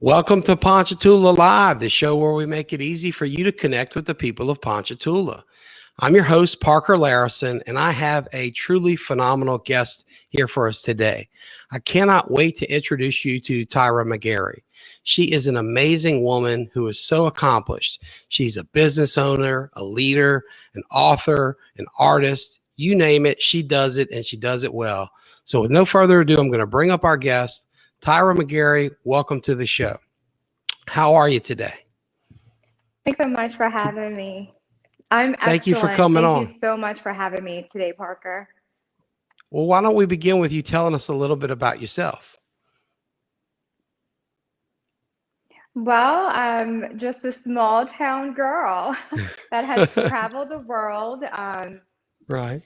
Welcome to Ponchatoula Live, the show where we make it easy for you to connect with the people of Ponchatoula. I'm your host, Parker Layrisson, and I have a truly phenomenal guest here for us today. I cannot wait to introduce you to Tyra McGary. She is an amazing woman who is so accomplished. She's a business owner, a leader, an author, an artist. You name it, she does it, and she does it well. So with no further ado, I'm going to bring up our guest, Tyra McGary. Welcome to the show. How are you today? Thanks so much for having me. I'm excellent. Thank you for coming on. Thank you so much for having me today, Parker. Well, why don't we begin with you telling us a little bit about yourself? Well, I'm just a small town girl that has traveled the world. Right.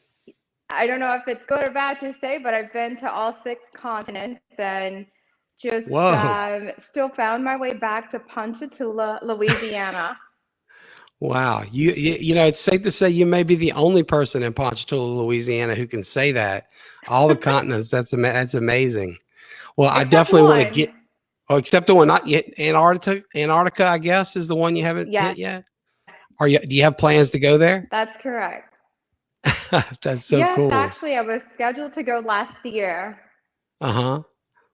I don't know if it's good or bad to say, but I've been to all 6 continents and just still found my way back to Ponchatoula, Louisiana. Wow. You know, it's safe to say you may be the only person in Ponchatoula, Louisiana who can say that. All the continents, that's amazing. Well, I definitely want to get, except the one, not yet, Antarctica, I guess, is the one you haven't hit yet. Do you have plans to go there? That's correct. That's so cool. Yes, actually, I was scheduled to go last year. Uh-huh.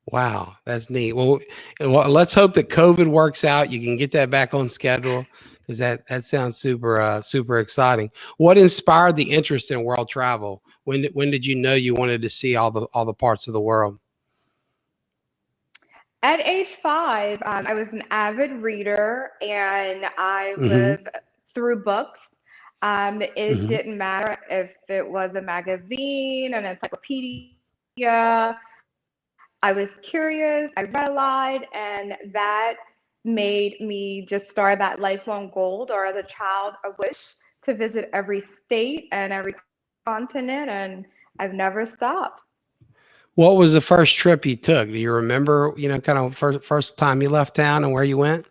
Wow, that's neat. Well, let's hope that COVID works out. You can get that back on schedule, because that sounds super exciting. What inspired the interest in world travel? When did you know you wanted to see all the parts of the world? At age 5, I was an avid reader, and I lived through books. It didn't matter if it was a magazine, an encyclopedia. I was curious, I read a lot, and that made me just start that lifelong goal, or as a child, a wish to visit every state and every continent, and I've never stopped. What was the first trip you took? Do you remember, kind of first time you left town and where you went?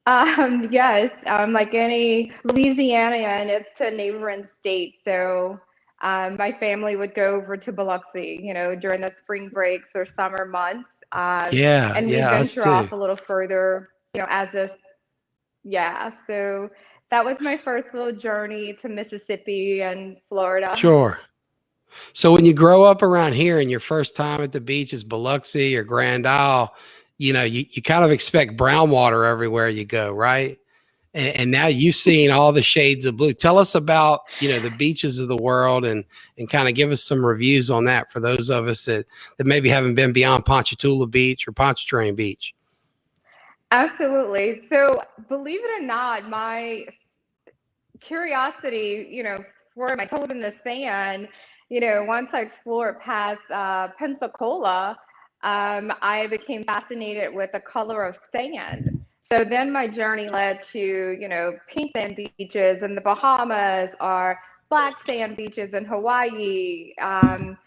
Yes, like any Louisianian, it's a neighboring state. So my family would go over to Biloxi, during the spring breaks or summer months. And we venture off a little further, So that was my first little journey to Mississippi and Florida. Sure. So when you grow up around here and your first time at the beach is Biloxi or Grand Isle, you kind of expect brown water everywhere you go, right? And now you've seen all the shades of blue. Tell us about, the beaches of the world and kind of give us some reviews on that for those of us that maybe haven't been beyond Ponchatoula Beach or Pontchartrain Beach. Absolutely. So believe it or not, my curiosity, where my toes in the sand, once I explored past Pensacola, I became fascinated with the color of sand. So then my journey led to, pink sand beaches in the Bahamas, or black sand beaches in Hawaii, and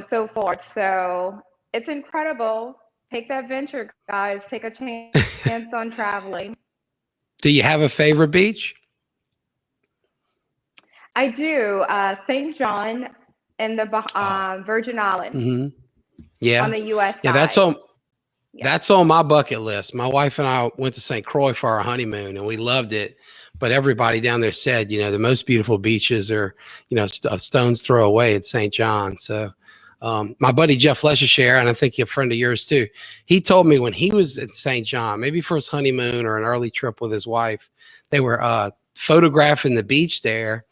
so forth. So it's incredible. Take that venture, guys. Take a chance on traveling. Do you have a favorite beach? I do. St. John in the Virgin Islands. Yeah. On the U.S. side. Yeah, that's on my bucket list. My wife and I went to St. Croix for our honeymoon, and we loved it. But everybody down there said, the most beautiful beaches are, a stone's throw away at St. John. So my buddy Jeff Leschere, and I think a friend of yours too, he told me when he was at St. John, maybe for his honeymoon or an early trip with his wife, they were photographing the beach there.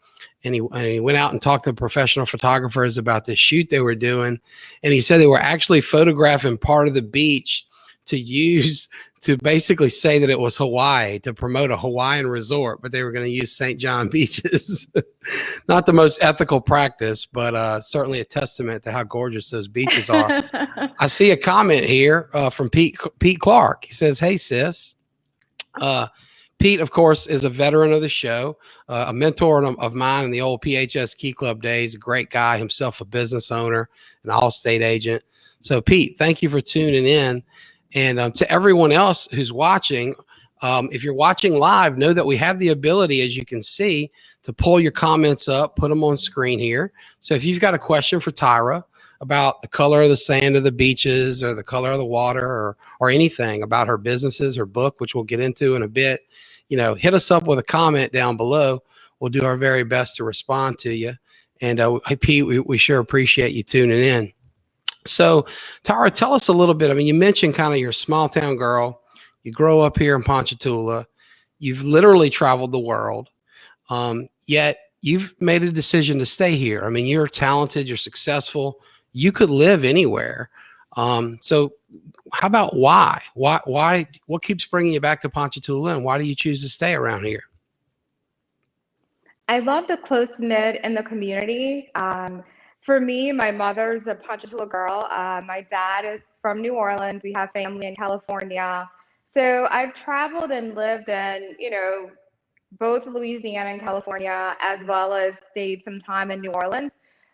And he went out and talked to professional photographers about the shoot they were doing. And he said they were actually photographing part of the beach to basically say that it was Hawaii, to promote a Hawaiian resort, but they were going to use St. John beaches. Not the most ethical practice, but certainly a testament to how gorgeous those beaches are. I see a comment here from Pete Clark. He says, "Hey, sis." Pete, of course, is a veteran of the show, a mentor of mine in the old PHS Key Club days, a great guy, himself a business owner, an all-state agent. So, Pete, thank you for tuning in. And to everyone else who's watching, if you're watching live, know that we have the ability, as you can see, to pull your comments up, put them on screen here. So if you've got a question for Tyra, about the color of the sand of the beaches or the color of the water or anything about her businesses, her book, which we'll get into in a bit, hit us up with a comment down below. We'll do our very best to respond to you. And hey, Pete, we sure appreciate you tuning in. So, Tyra, tell us a little bit. I mean, you mentioned kind of you're a small town girl. You grow up here in Ponchatoula. You've literally traveled the world. Yet you've made a decision to stay here. I mean, you're talented, you're successful. You could live anywhere. So how about why? What keeps bringing you back to Ponchatoula, and why do you choose to stay around here? I love the close-knit in the community. For me, my mother's a Ponchatoula girl. My dad is from New Orleans. We have family in California. So I've traveled and lived in, both Louisiana and California, as well as stayed some time in New Orleans.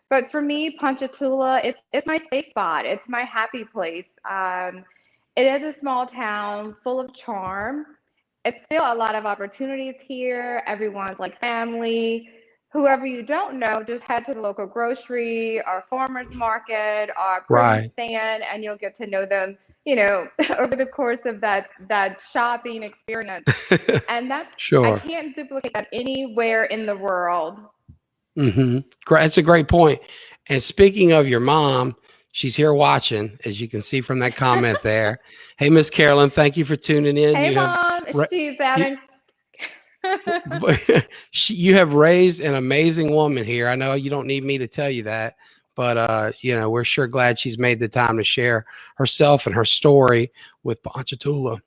But for me, Ponchatoula, it's my safe spot. It's my happy place. It is a small town full of charm. It's still a lot of opportunities here. Everyone's like family. Whoever you don't know, just head to the local grocery or farmer's market or produce stand, and you'll get to know them, over the course of that shopping experience. And that's I can't duplicate that anywhere in the world. That's a great point. And speaking of your mom, she's here watching, as you can see from that comment there. Hey, Miss Carolyn, thank you for tuning in. Hey, Mom. She's out in you have raised an amazing woman here. I know you don't need me to tell you that, but we're sure glad she's made the time to share herself and her story with Ponchatoula.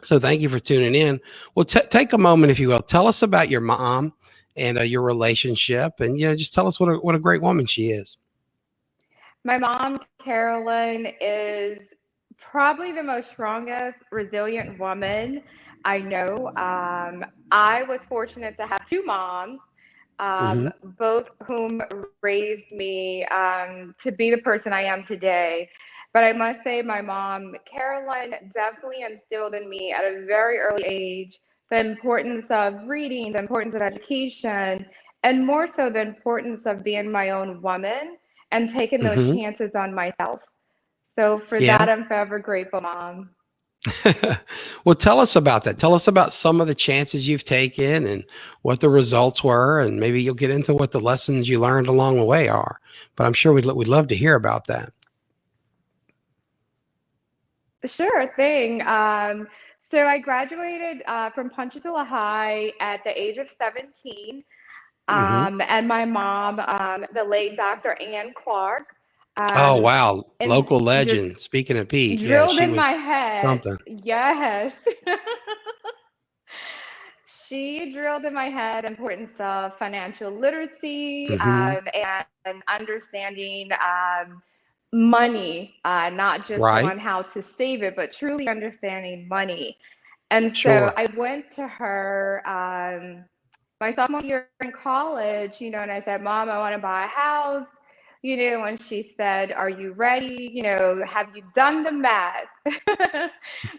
So thank you for tuning in. Well, take a moment, if you will. Tell us about your mom and your relationship, and just tell us what a great woman she is. My mom, Carolyn, is probably the most strongest, resilient woman I know. I was fortunate to have two moms, both whom raised me to be the person I am today. But I must say, my mom, Carolyn, definitely instilled in me at a very early age the importance of reading, the importance of education, and more so the importance of being my own woman and taking those chances on myself. So for that, I'm forever grateful, Mom. Well, tell us about that. Tell us about some of the chances you've taken and what the results were, and maybe you'll get into what the lessons you learned along the way are. But I'm sure we'd love to hear about that. Sure thing. So I graduated from Ponchatoula High at the age of 17. And my mom, the late Dr. Ann Clark. Oh, wow. Local legend. Speaking of Pete. Drilled in my head. Something. Yes. She drilled in my head the importance of financial literacy and understanding money, not just on how to save it, but truly understanding money. And so I went to her my sophomore year in college, and I said, Mom, I want to buy a house, and she said, are you ready? Have you done the math?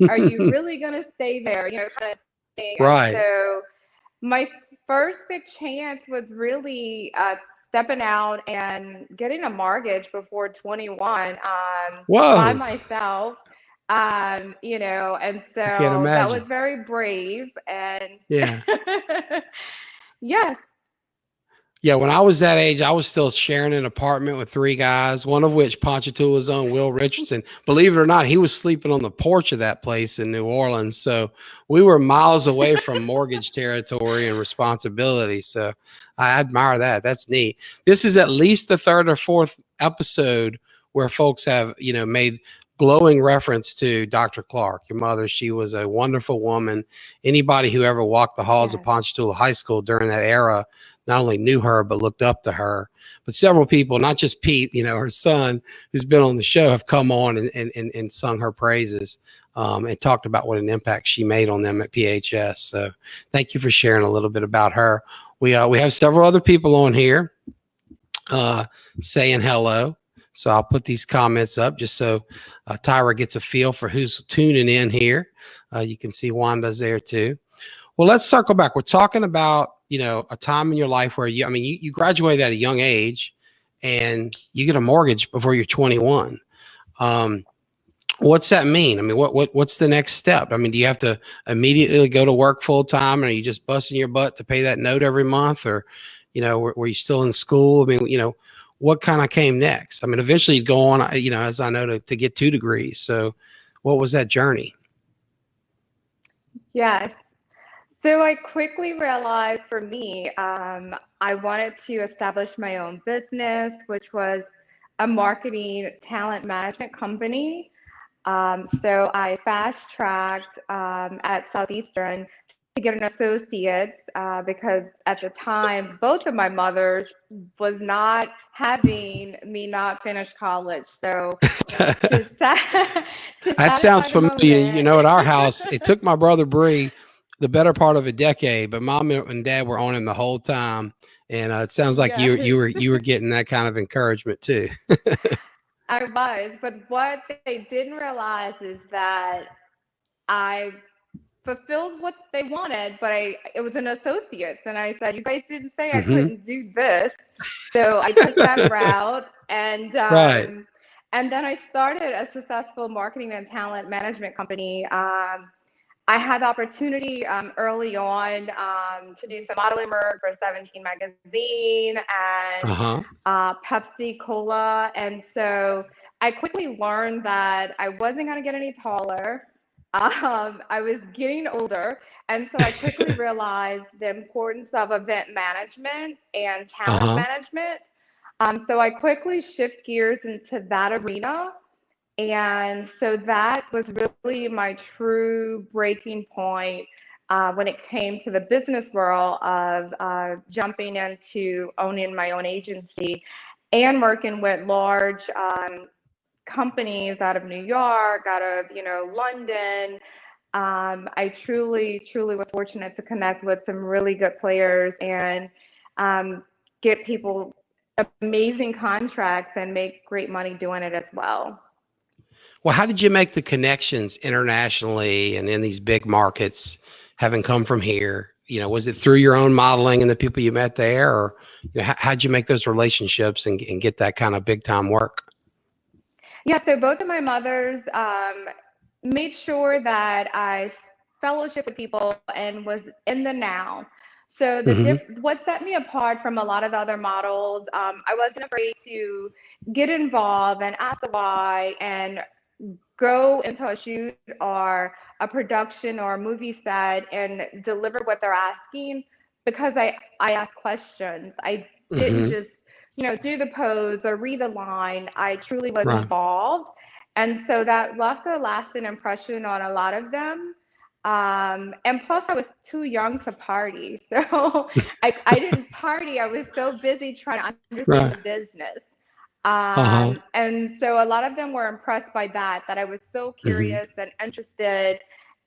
Are you really going to stay there? Kind of thing. And so my first big chance was really stepping out and getting a mortgage before 21 by myself. And so that was very brave. And yes. Yeah, when I was that age, I was still sharing an apartment with three guys, one of which Ponchatoula's own Will Richardson. Believe it or not, he was sleeping on the porch of that place in New Orleans. So we were miles away from mortgage territory and responsibility. So I admire that. That's neat. This is at least the third or fourth episode where folks have, made glowing reference to Dr. Clark, your mother. She was a wonderful woman. Anybody who ever walked the halls of Ponchatoula High School during that era not only knew her, but looked up to her. But several people, not just Pete, her son, who's been on the show, have come on and sung her praises and talked about what an impact she made on them at PHS. So thank you for sharing a little bit about her. We have several other people on here saying hello. So I'll put these comments up just so Tyra gets a feel for who's tuning in here. You can see Wanda's there too. Well, let's circle back. We're talking about, a time in your life where you graduated at a young age and you get a mortgage before you're 21. What's that mean? I mean, what's the next step? I mean, do you have to immediately go to work full time, and are you just busting your butt to pay that note every month, or, were you still in school? I mean, what kind of came next? I mean, eventually you'd go on, as I know, to get 2 degrees. So what was that journey? Yes. So I quickly realized for me, I wanted to establish my own business, which was a marketing talent management company. So I fast tracked at Southeastern to get an associate because at the time, both of my mothers was not having me not finish college. So to, to That sounds satisfy the familiar. moment. At our house, it took my brother Bree the better part of a decade, but mom and dad were on him the whole time. And it sounds like you Yes. you were you were getting that kind of encouragement too. I was, but what they didn't realize is that I fulfilled what they wanted, but it was an associate, and I said, "You guys didn't say I Hmm. couldn't do this," so I took that route, Right. and then I started a successful marketing and talent management company. I had the opportunity early on to do some modeling work for 17 magazine Uh and huh. Pepsi Cola. And so I quickly learned that I wasn't going to get any taller. I was getting older. And so I quickly realized the importance of event management and Uh talent huh. management. So I quickly shift gears into that arena, and so that was really my true breaking point when it came to the business world of jumping into owning my own agency and working with large companies out of New York, out of London. I truly, truly was fortunate to connect with some really good players and get people amazing contracts and make great money doing it as well. Well, how did you make the connections internationally and in these big markets, having come from here? Was it through your own modeling and the people you met there, or how'd you make those relationships and get that kind of big time work? Yeah, so both of my mothers made sure that I fellowship with people and was in the now. So Hmm. what set me apart from a lot of the other models, I wasn't afraid to get involved and ask the why and go into a shoot or a production or a movie set and deliver what they're asking because I asked questions. I didn't Hmm. just, do the pose or read the line. I truly was Right. involved. And so that left a lasting impression on a lot of them. And plus, I was too young to party. So I didn't party. I was so busy trying to understand Right. the business. Uh-huh. And so a lot of them were impressed by that I was so Hmm. curious and interested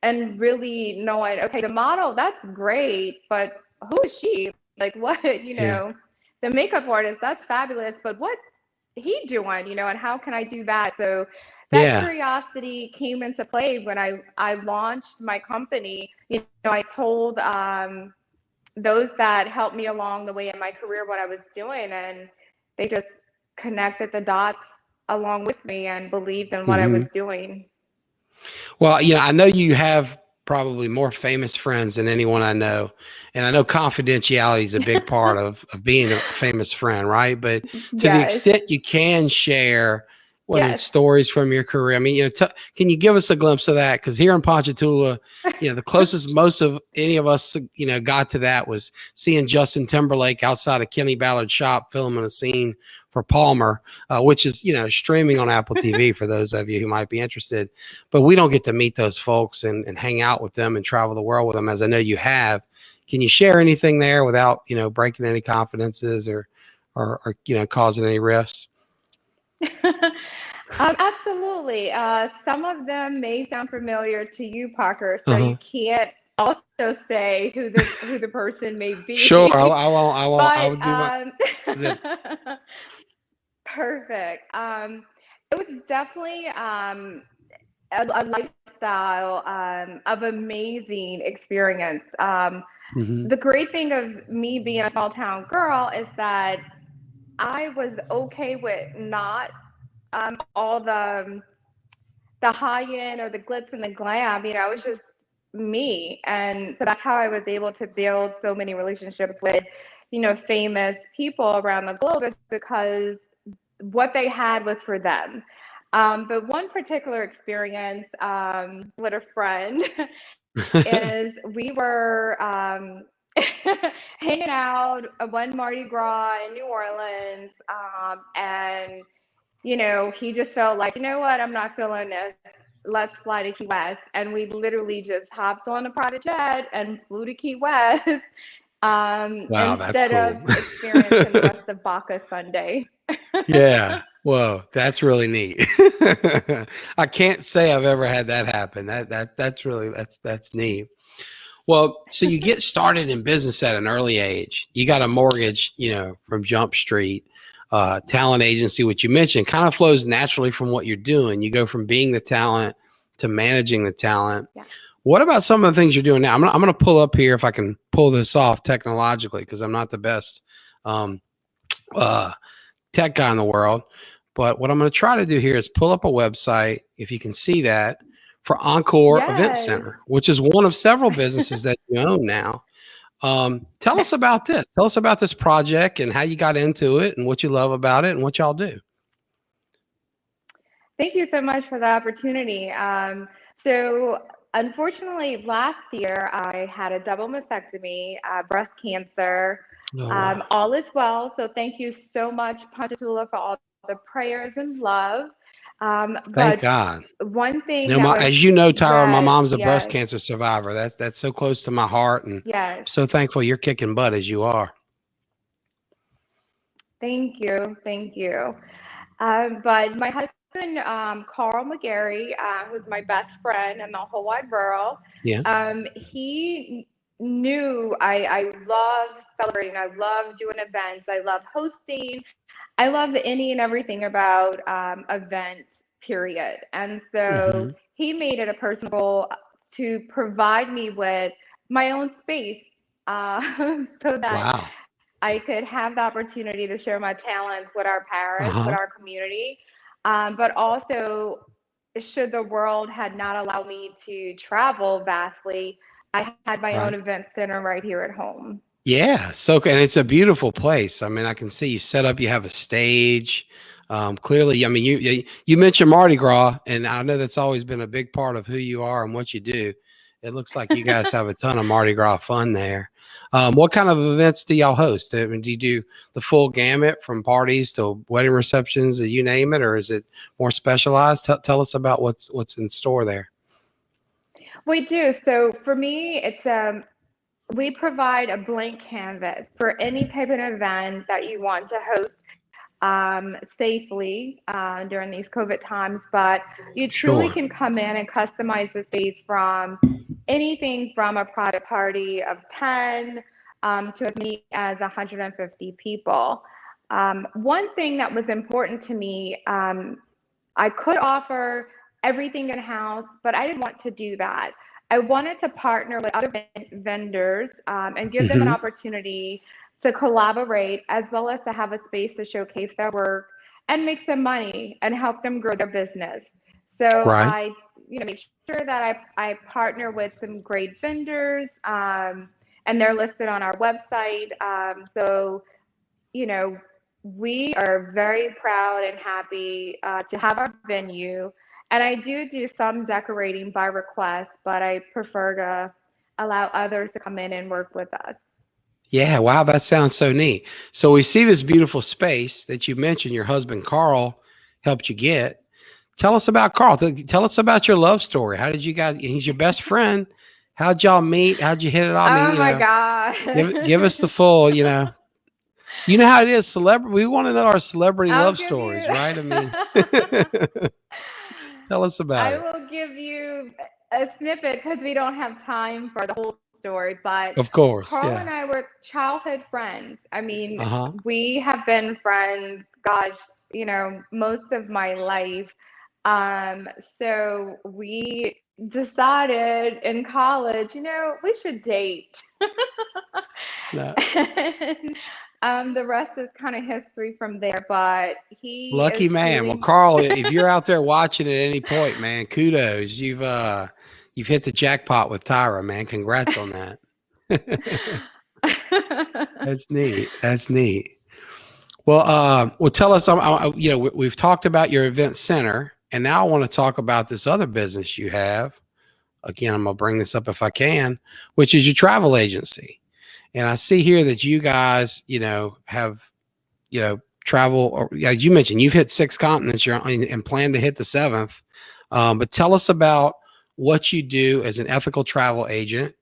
and really knowing, okay, the model, that's great, but who is she? Like what, Yeah. the makeup artist, that's fabulous, but what's he doing, and how can I do that? So that Yeah. curiosity came into play when I launched my company. I told those that helped me along the way in my career what I was doing, and they just connected the dots along with me and believed in what I was Hmm. doing. Well, I know you have probably more famous friends than anyone I know. And I know confidentiality is a big part of being a famous friend, right? But to the Yes, extent you can share, whether it's yes. stories from your career, I mean, can you give us a glimpse of that? Because here in Ponchatoula, the closest most of any of us, got to that was seeing Justin Timberlake outside of Kenny Ballard's shop filming a scene for Palmer, which is, streaming on Apple TV for those of you who might be interested. But we don't get to meet those folks and hang out with them and travel the world with them, as I know you have. Can you share anything there without, breaking any confidences or causing any rifts? Absolutely. Some of them may sound familiar to you, Parker, so you Uh-huh. can't also say who the person may Sure. be. I won't. I won't. I But will do my zip. perfect. It was definitely a lifestyle of amazing experience. Hmm. The great thing of me being a small town girl is that I was okay with not all the high end or the glitz and the glam. You know, it was just me. And so that's how I was able to build so many relationships with, you know, famous people around the globe, is because what they had was for them. But one particular experience with a friend is we were hanging out one Mardi Gras in New Orleans, and you know, he just felt like, you know what, I'm not feeling this. Let's fly to Key West. And we literally just hopped on a private jet and flew to Key West, Wow, that's instead of cool. experiencing the rest of Bacchus Sunday. Yeah. Whoa, that's really neat. I can't say I've ever had that happen. That's really that's neat. Well, so you get started in business at an early age. You got a mortgage, you know, from Jump Street, talent agency, which you mentioned, kind of flows naturally from what you're doing. You go from being the talent to managing the talent. Yeah. What about some of the things you're doing now? I'm gonna pull up here if I can pull this off technologically, because I'm not the best um, uh, tech guy in the world. But what I'm going to try to do here is pull up a website, if you can see that, for Encore Event Yes. Center, which is one of several businesses that you own now. Tell us about this. Tell us about this project and how you got into it and what you love about it and what y'all do. Thank you so much for the opportunity. So, unfortunately, last year I had a double mastectomy, breast cancer. Oh, wow. All is well. So, thank you so much, Ponchatoula, for all the prayers and love. Thank But God. one You thing know, that was, as you know, Tyra, my yes, mom's a breast yes, cancer survivor. That's so close to my heart, and yes. so thankful you're kicking butt as you are. Thank you. Thank you. But my husband, Carl McGary, who's my best friend in the whole wide world, Yeah. he knew I love celebrating. I love doing events. I love hosting. I love any and everything about event, period. And so Mm-hmm. he made it a personal goal to provide me with my own space, so that Wow. I could have the opportunity to share my talents with our parish, with Uh-huh. our community, but also, should the world had not allowed me to travel vastly, I had my own Right. event center right here at home. Yeah, so and it's a beautiful place. I mean, I can see you set up. You have a stage. Clearly, I mean, you mentioned Mardi Gras, and I know that's always been a big part of who you are and what you do. It looks like you guys have a ton of Mardi Gras fun there. What kind of events do y'all host? I mean, do you do the full gamut from parties to wedding receptions, you name it, or is it more specialized? Tell us about what's in store there. We do. So for me, it's we provide a blank canvas for any type of event that you want to host safely during these COVID times. But you truly Sure. can come in and customize the space from anything from a private party of 10 to as many as 150 people. One thing that was important to me, I could offer everything in house, but I didn't want to do that. I wanted to partner with other vendors and give them an Hmm. opportunity to collaborate, as well as to have a space to showcase their work and make some money and help them grow their business. So Right. I, you know, make sure that I partner with some great vendors, and they're listed on our website. So, you know, we are very proud and happy to have our venue. And I do some decorating by request, but I prefer to allow others to come in and work with us. Yeah, wow, that sounds so neat. So we see this beautiful space that you mentioned your husband Carl helped you get. Tell us about Carl. Tell us about your love story. How did you guys? He's your best friend. How'd y'all meet? How'd you hit it off? I mean, Oh my God. give us the full. You know how it is. Celebrity. We want to know our celebrity I'll love give you stories, right? I mean, tell us about I it. will give you a snippet because we don't have time for the whole story, but Of course, Carl and yeah. I were childhood friends. I mean, Uh huh. we have been friends, gosh, you know, most of my life. So we decided in college, you know, we should date. No. And The rest is kind of history from there, but he Lucky is man. Well, truly. Carl, if you're out there watching at any point, man, kudos. You've hit the jackpot with Tyra, man. Congrats on that. That's neat. That's neat. Well, tell us. We've talked about your event center, and now I want to talk about this other business you have. Again, I'm gonna bring this up if I can, which is your travel agency. And I see here that you guys, have, travel, or as you mentioned, you've hit 6 continents, and plan to hit the 7th. But tell us about what you do as an ethical travel agent.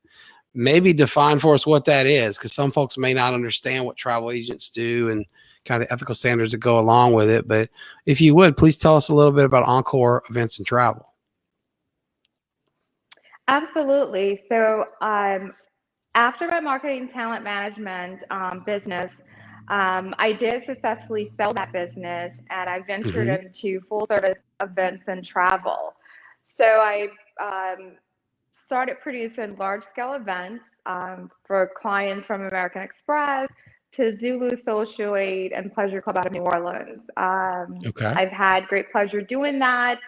Maybe define for us what that is, because some folks may not understand what travel agents do and kind of the ethical standards that go along with it. But if you would, please tell us a little bit about Encore Events and Travel. Absolutely. So, after my marketing talent management business, I did successfully sell that business and I ventured Mm-hmm. into full service events and travel. So I started producing large scale events for clients from American Express to Zulu Social Aid and Pleasure Club out of New Orleans. Okay. I've had great pleasure doing that.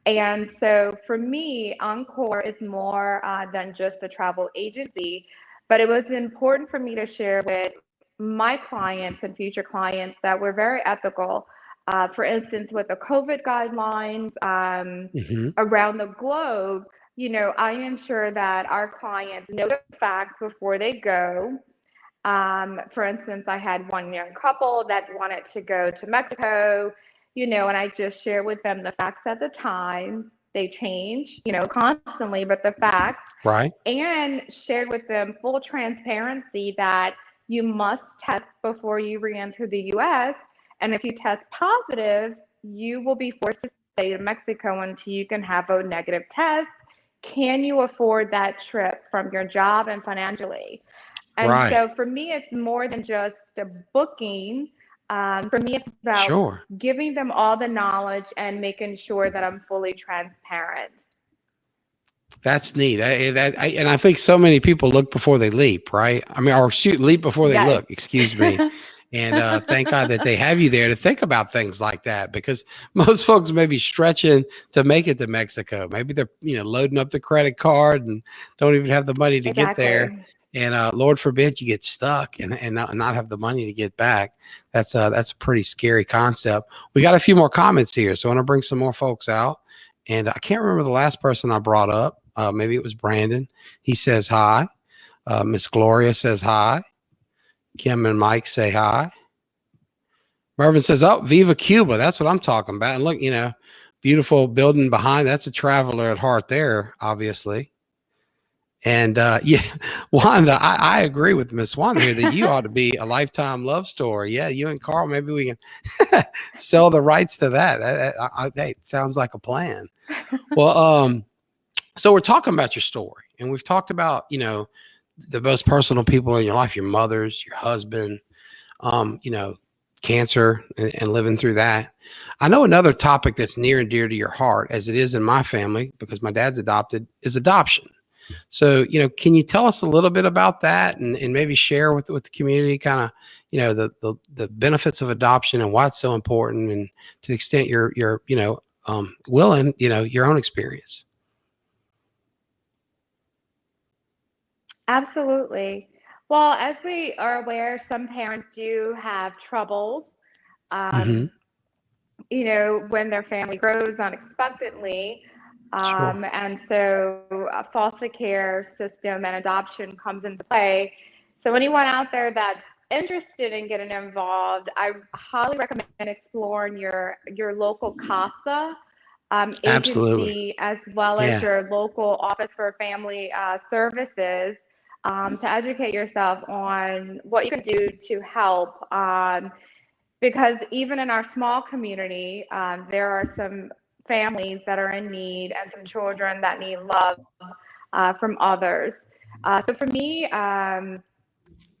And so for me, Encore is more than just a travel agency, but it was important for me to share with my clients and future clients that we're very ethical. For instance, with the COVID guidelines Mm-hmm. around the globe, I ensure that our clients know the facts before they go. For instance, I had one young couple that wanted to go to Mexico, and I just shared with them the facts at the time. They change, constantly, but the facts, Right. and shared with them full transparency that you must test before you re-enter the US. And if you test positive, you will be forced to stay in Mexico until you can have a negative test. Can you afford that trip from your job and financially? And Right. so for me, it's more than just a booking. For me, it's about Sure. giving them all the knowledge and making sure that I'm fully transparent. That's neat. And I think so many people look before they leap, right? I mean, or shoot, leap before they Yes. look, excuse me. And thank God that they have you there to think about things like that, because most folks may be stretching to make it to Mexico. Maybe they're, loading up the credit card and don't even have the money to get there. Exactly. And Lord forbid you get stuck and not have the money to get back. That's a pretty scary concept. We got a few more comments here, so I want to bring some more folks out. And I can't remember the last person I brought up. Maybe it was Brandon. He says hi. Miss Gloria says hi. Kim and Mike say hi. Mervin says, "Oh, Viva Cuba." That's what I'm talking about. And look, beautiful building behind. That's a traveler at heart there, obviously. And yeah, Wanda, I agree with Miss Wanda here that you ought to be a lifetime love story. Yeah, you and Carl, maybe we can sell the rights to that. That sounds like a plan. Well, so we're talking about your story, and we've talked about, the most personal people in your life, your mothers, your husband, cancer and living through that. I know another topic that's near and dear to your heart, as it is in my family, because my dad's adopted, is adoption. So, can you tell us a little bit about that and maybe share with the community kind of, the benefits of adoption and why it's so important, and to the extent you're willing, your own experience. Absolutely. Well, as we are aware, some parents do have troubles, Mm-hmm. um, when their family grows unexpectedly. Sure. And so a foster care system and adoption comes into play. So anyone out there that's interested in getting involved, I highly recommend exploring your local CASA Absolutely. agency, as well as Yeah. your local Office for Family Services, to educate yourself on what you can do to help. Because even in our small community, there are some families that are in need and some children that need love from others. So for me,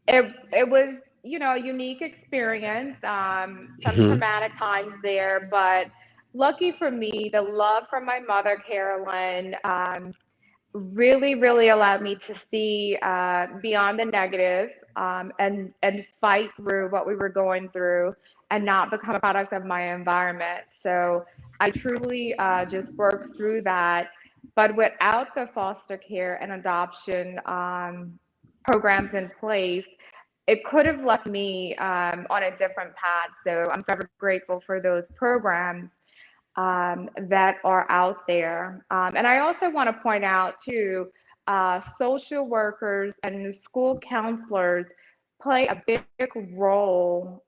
it was, a unique experience, some Mm-hmm. traumatic times there, but lucky for me, the love from my mother, Carolyn, really, really allowed me to see beyond the negative, and fight through what we were going through and not become a product of my environment. So I truly just worked through that. But without the foster care and adoption programs in place, it could have left me on a different path. So I'm forever grateful for those programs that are out there. And I also want to point out too, social workers and school counselors play a big role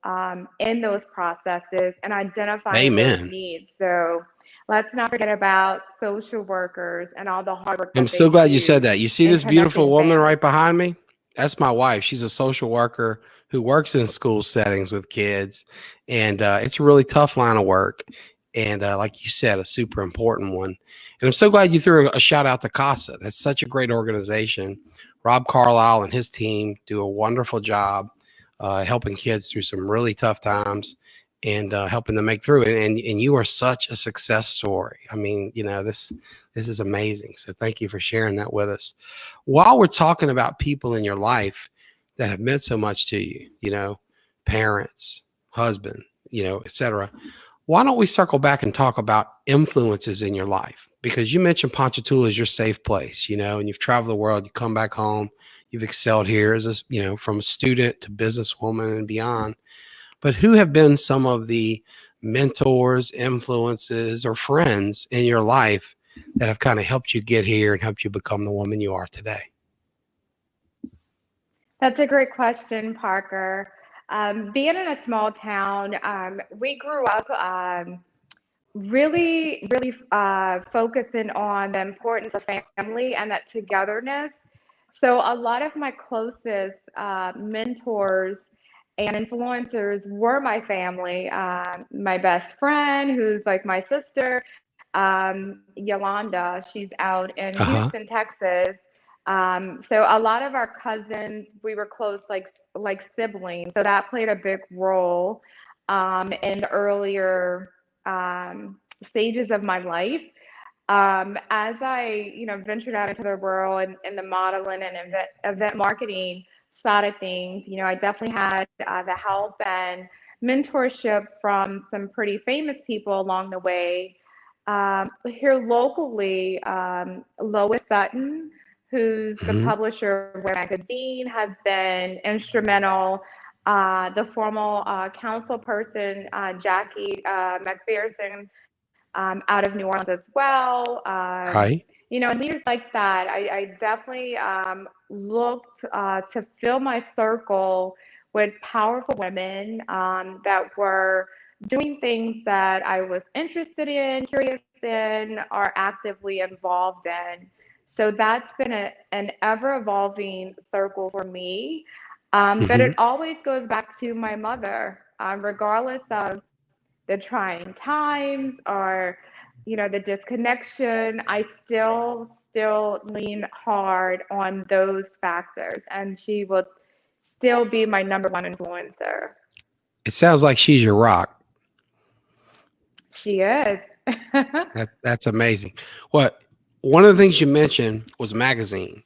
in those processes and identifying those Amen. needs. So let's not forget about social workers and all the hard work I'm that so they glad you said do that. You see in this beautiful connecting woman right families. behind me? That's my wife. She's a social worker who works in school settings with kids. And it's a really tough line of work. And like you said, a super important one. And I'm so glad you threw a shout out to CASA. That's such a great organization. Rob Carlisle and his team do a wonderful job helping kids through some really tough times and helping them make through it. And you are such a success story. I mean, this is amazing. So thank you for sharing that with us. While we're talking about people in your life that have meant so much to you, parents, husband, etc. Why don't we circle back and talk about influences in your life? Because you mentioned Ponchatoula is your safe place, and you've traveled the world, you come back home, you've excelled here as from a student to businesswoman and beyond. But who have been some of the mentors, influences, or friends in your life that have kind of helped you get here and helped you become the woman you are today? That's a great question, Parker. Being in a small town, we grew up really, really focusing on the importance of family and that togetherness. So a lot of my closest mentors and influencers were my family. My best friend, who's like my sister, Yolanda, she's out in Uh-huh. Houston, Texas. So a lot of our cousins, we were close, like siblings. So that played a big role in the earlier stages of my life. As I, ventured out into the world and the modeling and event marketing side of things, I definitely had the help and mentorship from some pretty famous people along the way. Here locally, Lois Sutton, who's the Mm-hmm. publisher of Where Magazine, has been instrumental. The formal council person, Jackie McPherson, out of New Orleans as well. Right. And leaders like that, I definitely looked to fill my circle with powerful women that were doing things that I was interested in, curious in, or actively involved in. So that's been an ever evolving circle for me. But Mm-hmm. it always goes back to my mother, regardless of the trying times or the disconnection. I still lean hard on those factors, and she will still be my number one influencer. It sounds like she's your rock. She is. That's amazing. Well, one of the things you mentioned was magazine.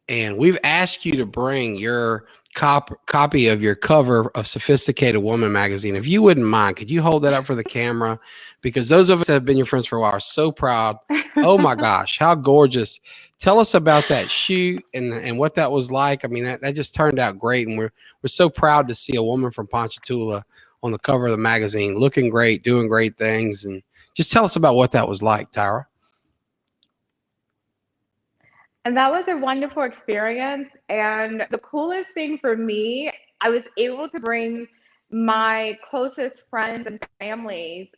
And we've asked you to bring your copy of your cover of Sophisticated Woman magazine. If you wouldn't mind, could you hold that up for the camera? Because those of us that have been your friends for a while are so proud. Oh my gosh, how gorgeous. Tell us about that shoot and what that was like. I mean, that just turned out great. And we're so proud to see a woman from Ponchatoula on the cover of the magazine, looking great, doing great things. And just tell us about what that was like, Tyra. And that was a wonderful experience. And the coolest thing for me, I was able to bring my closest friends and families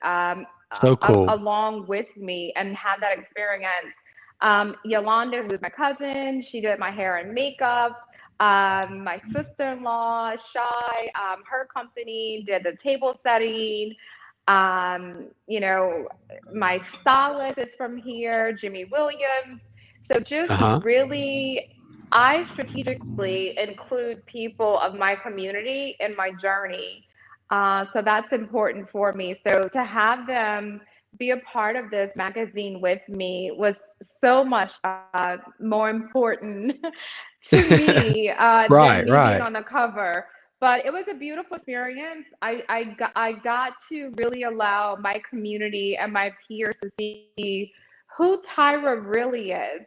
So cool. along with me and have that experience. Yolanda, who's my cousin, she did my hair and makeup. My sister-in-law, Shy, her company did the table setting. My stylist is from here, Jimmy Williams. So just Uh-huh. really, I strategically include people of my community in my journey. So that's important for me. So to have them be a part of this magazine with me was so much more important to me than Right, me being right. on the cover. But it was a beautiful experience. I got to really allow my community and my peers to see who Tyra really is.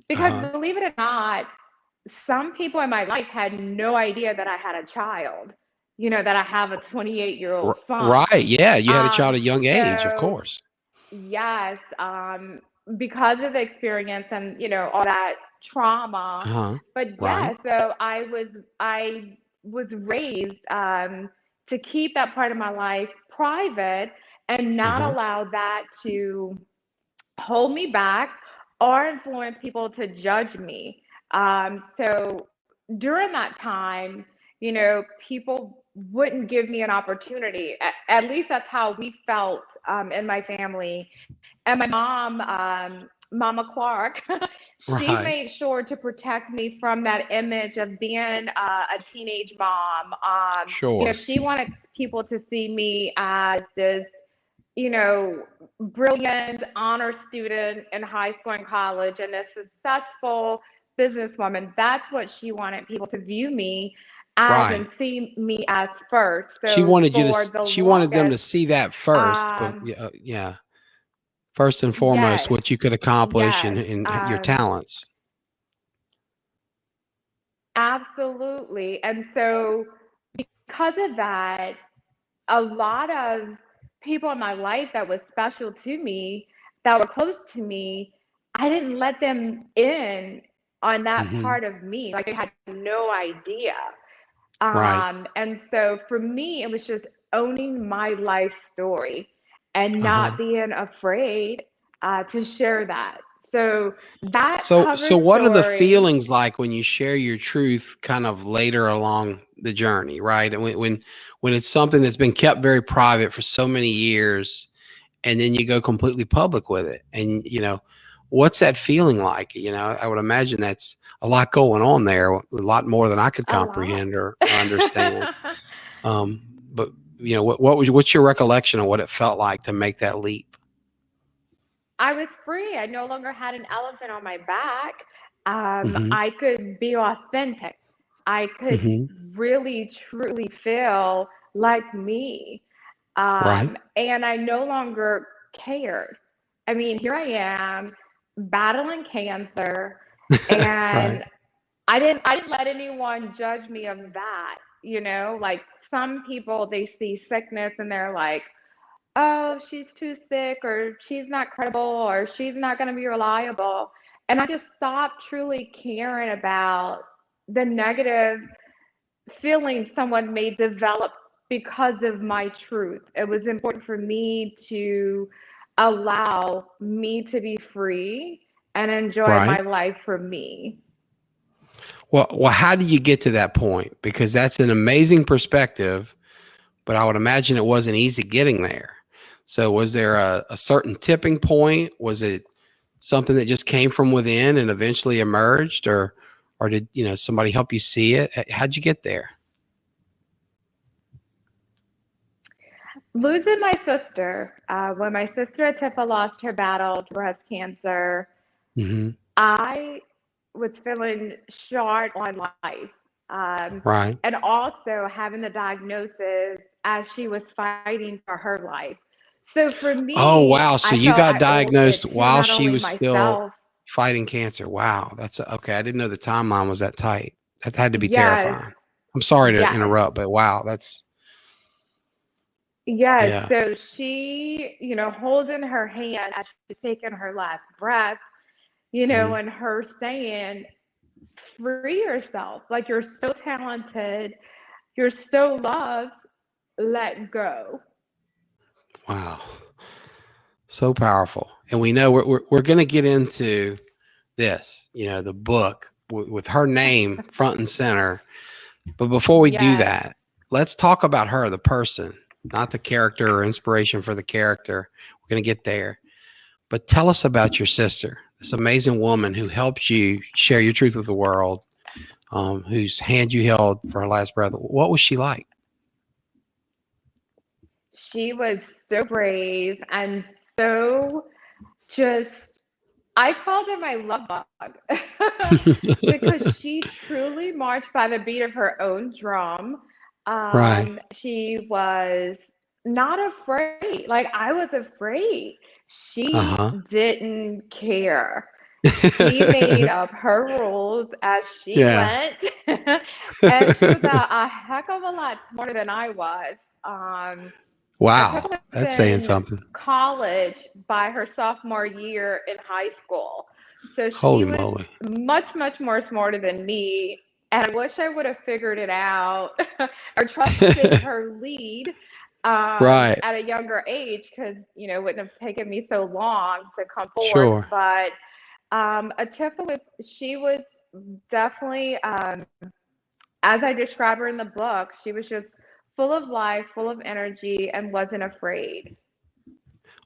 Because Uh-huh. believe it or not, some people in my life had no idea that I had a child, that I have a 28-year-old son. Right. Yeah. You had a child Um, at a young age, of so course. yes, because of the experience and all that trauma. Uh-huh. But Right. yeah, so I was raised to keep that part of my life private and not Uh-huh. allow that to hold me back or influence people to judge me. So during that time, people wouldn't give me an opportunity. At least that's how we felt in my family. And my mom, Mama Clark, she Right. made sure to protect me from that image of being a teenage mom. Sure. She wanted people to see me as this you know, brilliant honor student in high school and college and a successful businesswoman. That's what she wanted people to view me as Right. and see me as first. She So wanted you to for the she wanted them to longest, see that first, but um, yeah. First and foremost, yes, what you could accomplish yes, and your talents. absolutely. And so because of that, a lot of people in my life that was special to me, that were close to me, I didn't let them in on that Hmm. part of me. Like they had no idea. Right. And so for me, it was just owning my life story and Uh-huh. not being afraid to share that. So that So cover what are the story, feelings like when you share your truth kind of later along the journey, right? And when it's something that's been kept very private for so many years and then you go completely public with it. And what's that feeling like? I would imagine that's a lot going on there, a lot more than I could a lot. comprehend or understand. Um, but what's your recollection of what it felt like to make that leap? I was free. I no longer had an elephant on my back. Hmm. I could be authentic. I could Hmm. really, truly feel like me. Right. And I no longer cared. I mean, here I am battling cancer, Right. and I didn't let anyone judge me of that. Like some people, they see sickness and they're like, oh, she's too sick, or she's not credible, or she's not going to be reliable. And I just stopped truly caring about the negative feelings someone may develop because of my truth. It was important for me to allow me to be free and enjoy Right. my life for me. Well, how do you get to that point? Because that's an amazing perspective, but I would imagine it wasn't easy getting there. So was there a certain tipping point? Was it something that just came from within and eventually emerged, or did somebody help you see it? How'd you get there? Losing my sister, when my sister Atifa lost her battle to breast cancer, Hmm. I was feeling short on life. Right. And also having the diagnosis as she was fighting for her life. So for Oh, me, wow. So I you felt got I owed diagnosed it to while not she only was still myself. fighting cancer. Wow. That's okay. I didn't know the timeline was that tight. That had to be Yes, terrifying. I'm sorry to yes, interrupt, but wow, that's yes. yeah. So she, holding her hand as she's taking her last breath, Mhm. and her saying, free yourself. Like you're so talented, you're so loved, let go. Wow. So powerful. And we know we're going to get into this, the book with her name front and center. But before we do Yes. that, let's talk about her, the person, not the character or inspiration for the character. We're going to get there. But tell us about your sister, this amazing woman who helped you share your truth with the world, whose hand you held for her last breath. What was she like? She was so brave and so just, I called her my love bug because she truly marched by the beat of her own drum. Right. She was not afraid. Like I was afraid. She Uh-huh. didn't care. She made up her rules as she Yeah. went, and she was a heck of a lot smarter than I was. Wow. Atiba was That's saying in something. college by her sophomore year in high school. So she Holy was moly. much, much more smarter than me. And I wish I would have figured it out or trusted her lead Right. at a younger age because, it wouldn't have taken me so long to come forth. Sure. But Atifa she was definitely, as I describe her in the book, she was just full of life, full of energy, and wasn't afraid.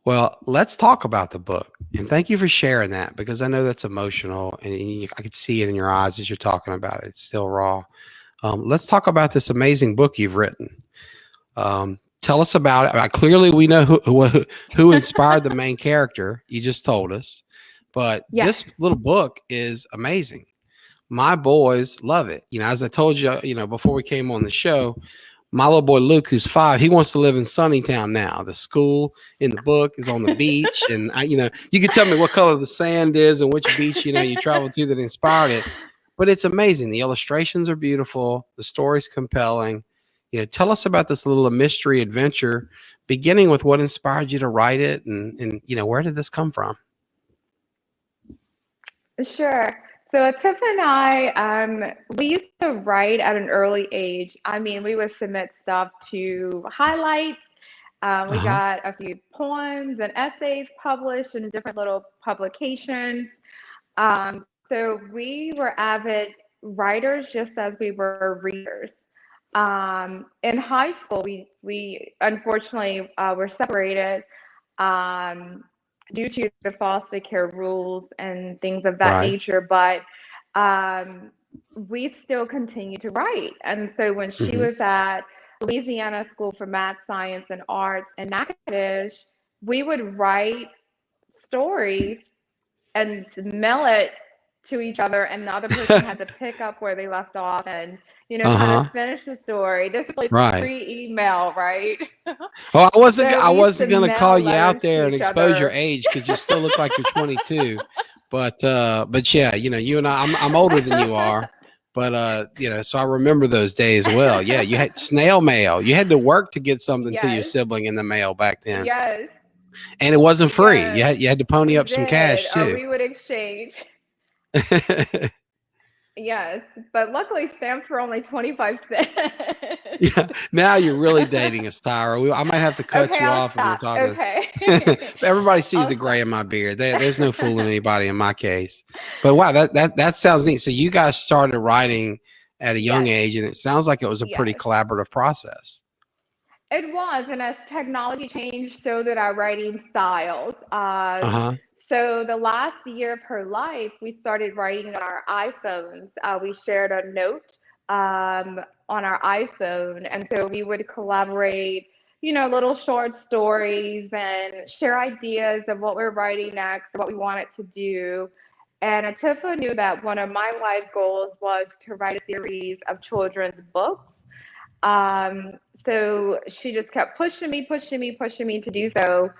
Well, let's talk about the book. And thank you for sharing that because I know that's emotional and I could see it in your eyes as you're talking about it. It's still raw. Let's talk about this amazing book you've written. Tell us about it. Clearly, we know who inspired the main character. You just told us. But Yes. this little book is amazing. My boys love it. As I told you, before we came on the show, my little boy Luke, who's 5, he wants to live in Sunnytown now. The school in the book is on the beach, and you can tell me what color the sand is and which beach you traveled to that inspired it. But it's amazing. The illustrations are beautiful. The story's compelling. Tell us about this little mystery adventure, beginning with what inspired you to write it, and where did this come from? Sure. So Tiff and I, we used to write at an early age. I mean, we would submit stuff to highlights. We Uh-huh. got a few poems and essays published in different little publications. So we were avid writers just as we were readers. In high school, we unfortunately were separated. Um, Due to the foster care rules and things of that Right. nature. But um, we still continue to write. And so when she Mm-hmm. was at Louisiana School for Math, Science, and Arts in Natchitoches, we would write stories and mail it to each other, and the other person had to pick up where they left off and kind of Uh-huh. finish the story. This is like Right. pre-email, right? Oh, I wasn't. So I we used to wasn't gonna call mail you out letters to there and each expose your other. age because you still look like you're 22. But yeah, you and I'm older than you are. But so I remember those days well. Yeah, you had snail mail. You had to work to get something to your Yes, sibling in the mail back then, yes, and it wasn't free. You yes, had to pony we up some did. cash Or too. we would exchange. Yes, but luckily stamps were only 25 cents. Yeah, now you're really dating us, Tyra. I might have to cut Okay, you I'll off if we're stop. talking. Okay. Everybody sees I'll the gray stop. in my beard. There's no fooling anybody in my case. But wow, that sounds neat. So you guys started writing at a young Yes, age, and it sounds like it was a pretty yes. collaborative process. It was, and as technology changed, so did our writing styles. Uh-huh. So the last year of her life, we started writing on our iPhones. We shared a note on our iPhone, and so we would collaborate, little short stories and share ideas of what we're writing next, what we wanted to do. And Atifa knew that one of my life goals was to write a series of children's books. So she just kept pushing me, pushing me, pushing me to do so.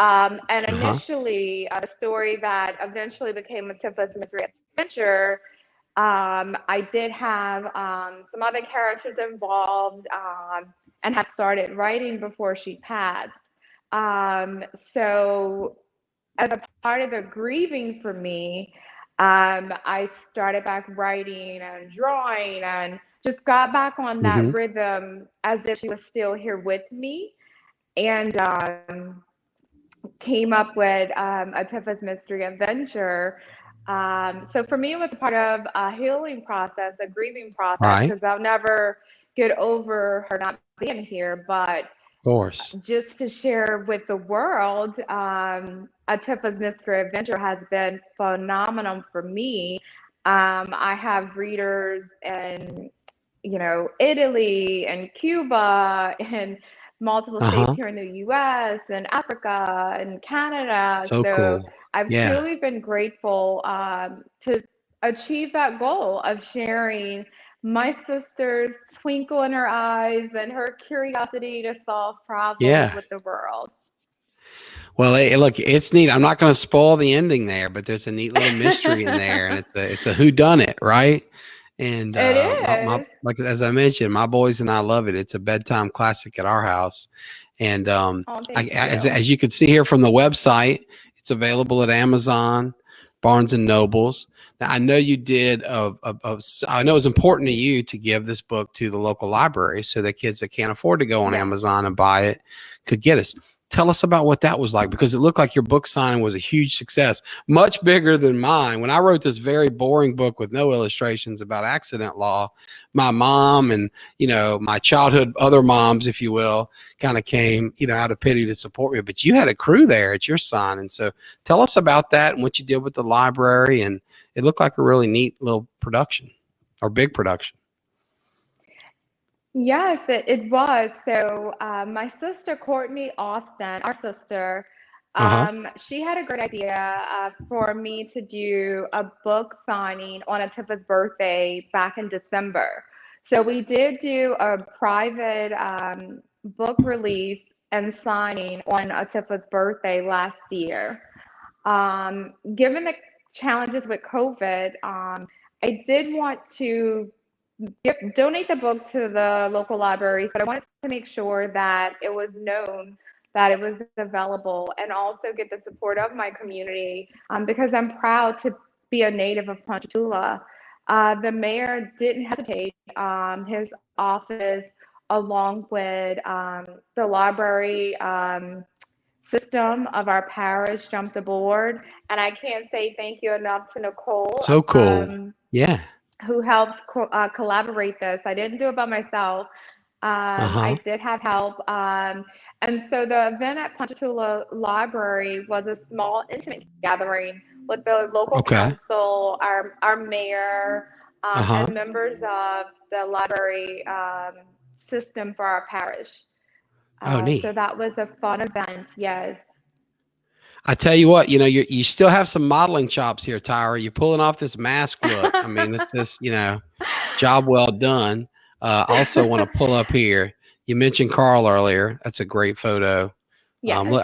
And Uh-huh. initially, a story that eventually became a Tifa's Mystery Adventure, I did have some other characters involved and had started writing before she passed. So, as a part of the grieving for me, I started back writing and drawing and just got back on that Mm-hmm. rhythm as if she was still here with me. And came up with a Tifa's Mystery Adventure. So for me, it was a part of a healing process, a grieving process, Right. because I'll never get over her not being here. But Of course. just to share with the world, a Tifa's Mystery Adventure has been phenomenal for me. I have readers in, Italy and Cuba and multiple states Uh-huh. here in the US and Africa and Canada. So So cool. I've Yeah. truly been grateful to achieve that goal of sharing my sister's twinkle in her eyes and her curiosity to solve problems Yeah. with the world. Well, look, it's neat. I'm not going to spoil the ending there, but there's a neat little mystery in there, and it's a who done it, right? And It my is. like as I mentioned, my boys and I love it. It's a bedtime classic at our house, and Oh, thank you. as you can see here from the website, it's available at Amazon, Barnes and Nobles. Now, I know you did. I know it's important to you to give this book to the local library so that kids that can't afford to go on Yes. Amazon and buy it could get it. Tell us about what that was like, because it looked like your book signing was a huge success, much bigger than mine. When I wrote this very boring book with no illustrations about accident law, my mom and, my childhood other moms, if you will, kind of came, out of pity to support me. But you had a crew there at your signing. So tell us about that and what you did with the library. And it looked like a really neat little production, or big production. Yes, it was. So, my sister, Courtney Austin, our sister, Uh-huh. she had a great idea for me to do a book signing on Atifa's birthday back in December. So, we did do a private book release and signing on Atifa's birthday last year. Given the challenges with COVID, I did want to donate the book to the local libraries, but I wanted to make sure that it was known that it was available and also get the support of my community because I'm proud to be a native of Ponchatoula. The mayor didn't hesitate. His office, along with the library system of our parish, jumped aboard. And I can't say thank you enough to Nicole. So cool. Yeah. Who helped collaborate this. I didn't do it by myself. Uh-huh. I did have help. And so the event at Ponchatoula Library was a small, intimate gathering with the local Okay. council, our mayor, Uh-huh. and members of the library system for our parish. Oh, So neat. that was a fun event, yes. I tell you what, you still have some modeling chops here, Tyra. You're pulling off this mask look. I mean, this is, job well done. Also want to pull up here. You mentioned Carl earlier. That's a great photo. Yes, Look,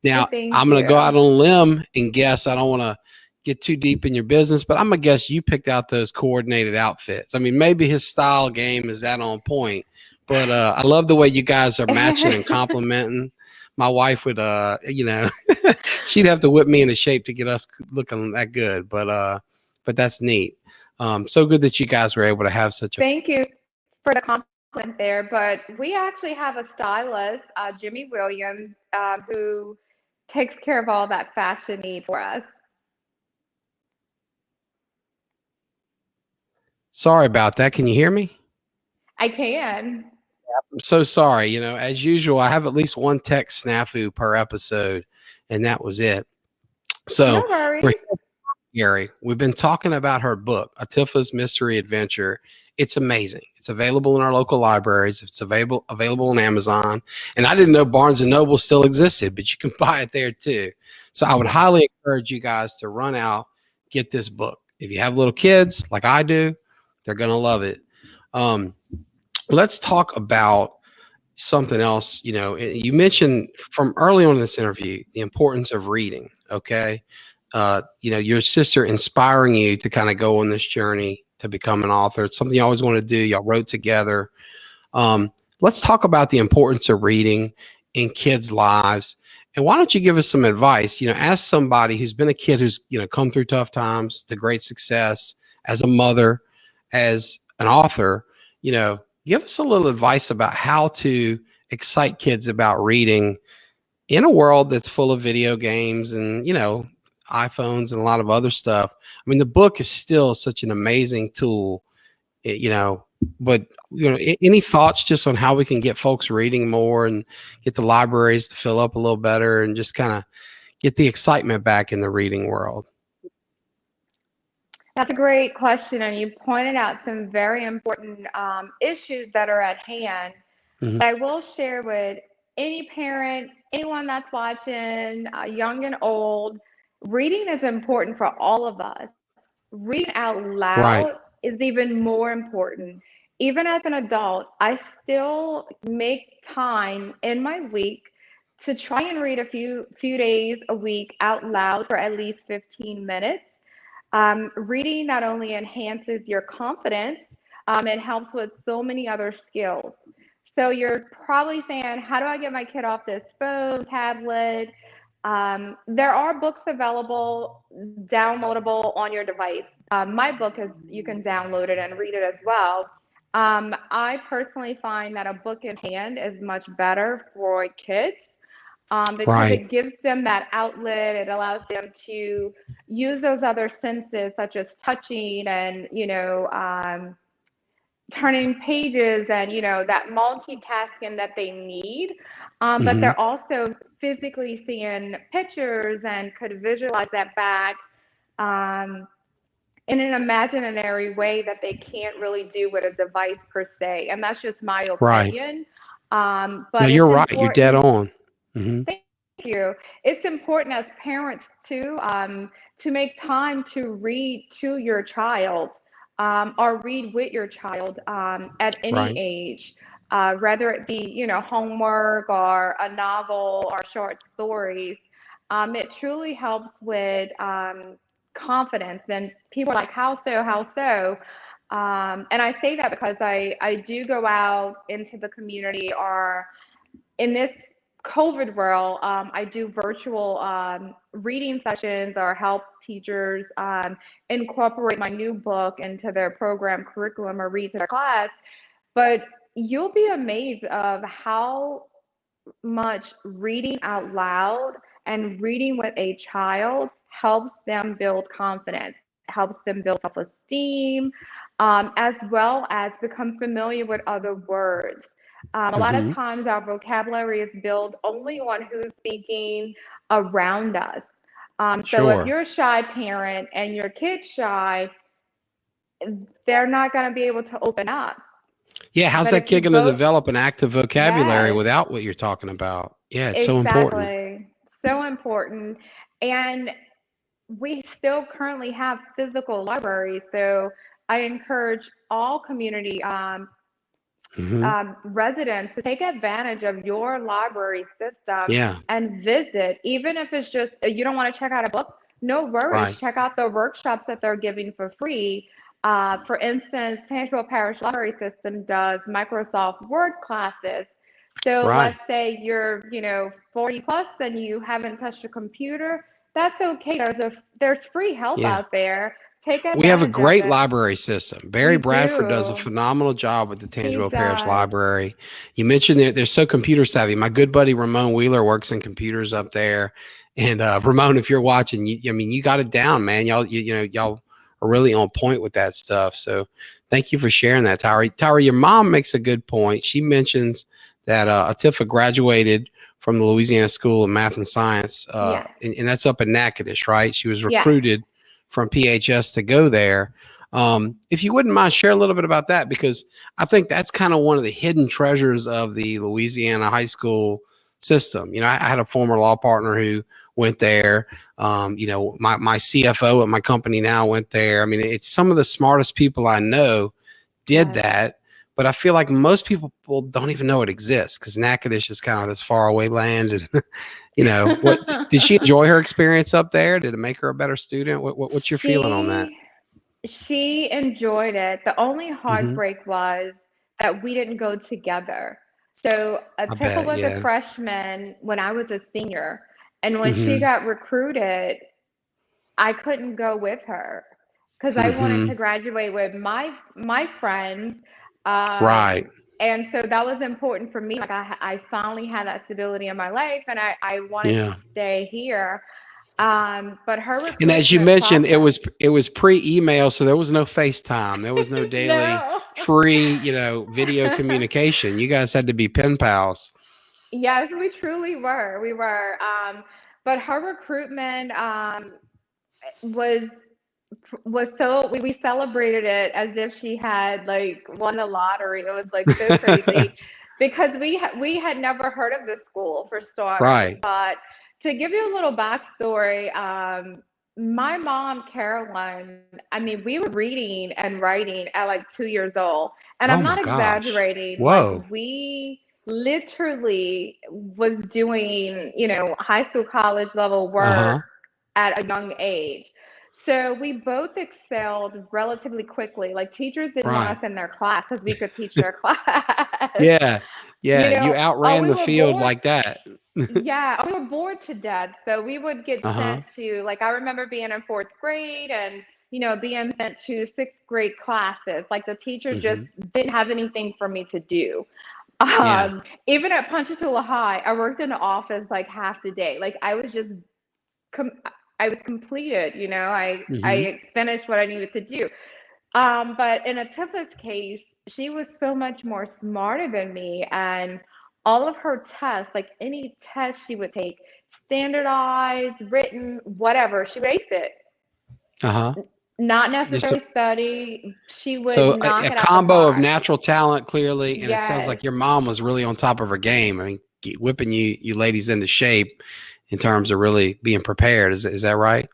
now thank I'm going to go you. out on a limb and guess. I don't want to get too deep in your business, but I'm going to guess you picked out those coordinated outfits. I mean, maybe his style game is that on point, but I love the way you guys are matching and complimenting. My wife would, she'd have to whip me into shape to get us looking that good, but that's neat. So good that you guys were able to have such a. Thank you for the compliment there. But we actually have a stylist, Jimmy Williams, who takes care of all that fashion needs for us. Sorry about that. Can you hear me? I can. I'm so sorry. As usual, I have at least one tech snafu per episode, and that was it. No So we're worries. Gary. We've been talking about her book, Atifa's Mystery Adventure. It's amazing. It's available in our local libraries. It's available on Amazon. And I didn't know Barnes and Noble still existed, but you can buy it there too. So I would highly encourage you guys to run out, get this book. If you have little kids like I do, they're going to love it. Let's talk about something else. You mentioned from early on in this interview the importance of reading. Okay. Your sister inspiring you to kind of go on this journey to become an author. It's something you always want to do. Y'all wrote together. Let's talk about the importance of reading in kids' lives. And why don't you give us some advice, as somebody who's been a kid who's, come through tough times to great success, as a mother, as an author, give us a little advice about how to excite kids about reading in a world that's full of video games and, iPhones and a lot of other stuff. I mean, the book is still such an amazing tool, but any thoughts just on how we can get folks reading more and get the libraries to fill up a little better and just kind of get the excitement back in the reading world? That's a great question, and you pointed out some very important issues that are at hand. Mhm. But I will share with any parent, anyone that's watching, young and old, reading is important for all of us. Reading out Right. loud is even more important. Even as an adult, I still make time in my week to try and read a few days a week out loud for at least 15 minutes. Reading not only enhances your confidence, it helps with so many other skills. So you're probably saying, how do I get my kid off this phone, tablet? There are books available, downloadable on your device. My book is, you can download it and read it as well. I personally find that a book in hand is much better for kids, because Right. it gives them that outlet. It allows them to use those other senses, such as touching and, turning pages and, that multitasking that they need. But Hmm. they're also physically seeing pictures and could visualize that back, um, in an imaginary way that they can't really do with a device per se. And that's just my Right. opinion. No, But you're it's right. You're dead important. on. Hmm. Thank you. It's important as parents too, to make time to read to your child, or read with your child, at any Right. age, whether it be, homework or a novel or short stories. It truly helps with, confidence. And people are like, how so? How so? And I say that because I do go out into the community, or in this COVID world, I do virtual, reading sessions, or help teachers, incorporate my new book into their program curriculum or read to their class. But you'll be amazed of how much reading out loud and reading with a child helps them build confidence, helps them build self esteem, as well as become familiar with other words. A lot of Hmm. times our vocabulary is built only on who's speaking around us. So if Sure. you're a shy parent and your kid's shy, they're not going to be able to open up. Yeah. How's But that if you kid going to both, develop an active vocabulary yes, without what you're talking about? Yeah. It's so important. exactly. So important. And we still currently have physical libraries. So I encourage all community, Hmm. residents to take advantage of your library system Yeah. and visit, even if it's just, you don't want to check out a book, no worries. Right. Check out the workshops that they're giving for free. For instance, Tangipahoa Parish Library System does Microsoft Word classes. So Right. let's say you're, 40 plus and you haven't touched a computer. That's okay. There's free help Yeah. out there. Take We have a advantage of great it. library system. Barry We Bradford does a do. phenomenal job with the He Tangipahoa Parish does. Library. You mentioned they're so computer savvy. My good buddy Ramon Wheeler works in computers up there. And Ramon, if you're watching, I mean, you got it down, man. Y'all are really on point with that stuff. So thank you for sharing that, Tyra. Tyra, your mom makes a good point. She mentions that Atifa graduated from the Louisiana School of Math and Science, Yes. and that's up in Natchitoches, right? She was Yes. recruited from PHS to go there. If you wouldn't mind, share a little bit about that, because I think that's kind of one of the hidden treasures of the Louisiana high school system. I had a former law partner who went there. My CFO at my company now went there. I mean, it's some of the smartest people I know did Yes. that. But I feel like most people don't even know it exists, because Natchitoches is kind of this faraway land. And what did she enjoy her experience up there? Did it make her a better student? What's your feeling on that? She she enjoyed it. The only Hmm. heartbreak was that we didn't go together. So I Atifa bet. was a Yeah. freshman when I was a senior, and when she Hmm. got recruited, I couldn't go with her because I wanted to Hmm. graduate with my friends. Um, Right. and so that was important for me. Like I finally had that stability in my life, and I wanted to Yeah. stay here. But her And as you recruitment mentioned, it process, was it was pre-email, so there was no FaceTime. There was no daily no. free, video communication. You guys had to be pen pals. Yes, we truly were. We were. But her recruitment, was so we celebrated it as if she had like won the lottery. It was like so crazy. because we had never heard of this school for starters. Right. But to give you a little backstory, my mom, Carolyn, I mean, we were reading and writing at like 2 years old. And Oh I'm my not gosh. exaggerating. Like Whoa. we literally was doing, high school, college level work Uh-huh. at a young age. So we both excelled relatively quickly. Like teachers didn't want us Right. in their class because we could teach their class. Yeah. You Yeah. You know, oh, outran we the were field bored. like that. Yeah, we were bored to death. So we would get Uh-huh. sent to, like, I remember being in fourth grade and, being sent to sixth grade classes. Like the teacher just Hmm. didn't have anything for me to do. Yeah. Even at Ponchatoula High, I worked in the office like half the day. Like I was just, com- I was completed, Hmm. I finished what I needed to do. But in Atifa's case, she was so much more smarter than me, and all of her tests, like any test she would take, standardized, written, whatever, she would ace it. Uh-huh. Not Just necessarily study. She would so knock a it out the combo of park. natural talent, clearly, and it sounds Yes. like your mom was really on top of her game. I mean, whipping you ladies into shape in terms of really being prepared. Is that right?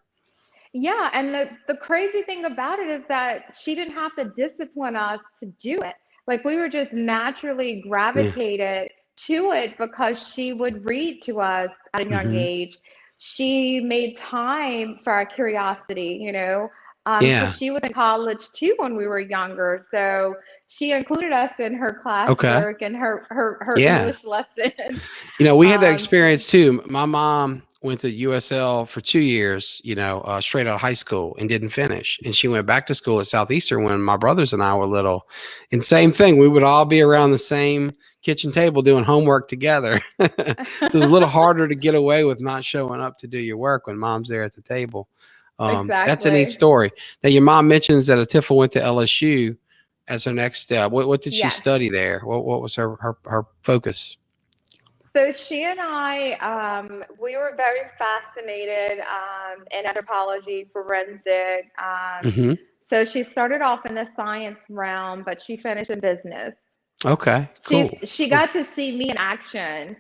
Yeah, and the crazy thing about it is that she didn't have to discipline us to do it. Like we were just naturally Yeah. gravitated to it because she would read to us at a young Hmm. age. She made time for our curiosity, because Yeah. she was in college too when we were younger. So she included us in her Okay. classwork and her Yeah. English lessons. We had that Um, experience too. My mom went to USL for 2 years, straight out of high school and didn't finish. And she went back to school at Southeastern when my brothers and I were little. And same thing, we would all be around the same kitchen table doing homework together. So it was a little harder to get away with not showing up to do your work when mom's there at the table. That's a neat exactly. story. Now, your mom mentions that Atifa went to LSU as her next step. What did she Yes. study there? What was her focus? So she and I, we were very fascinated in anthropology, forensic. Hmm. So she started off in the science realm, but she finished in business. Okay, cool. She Cool. got to see me in action.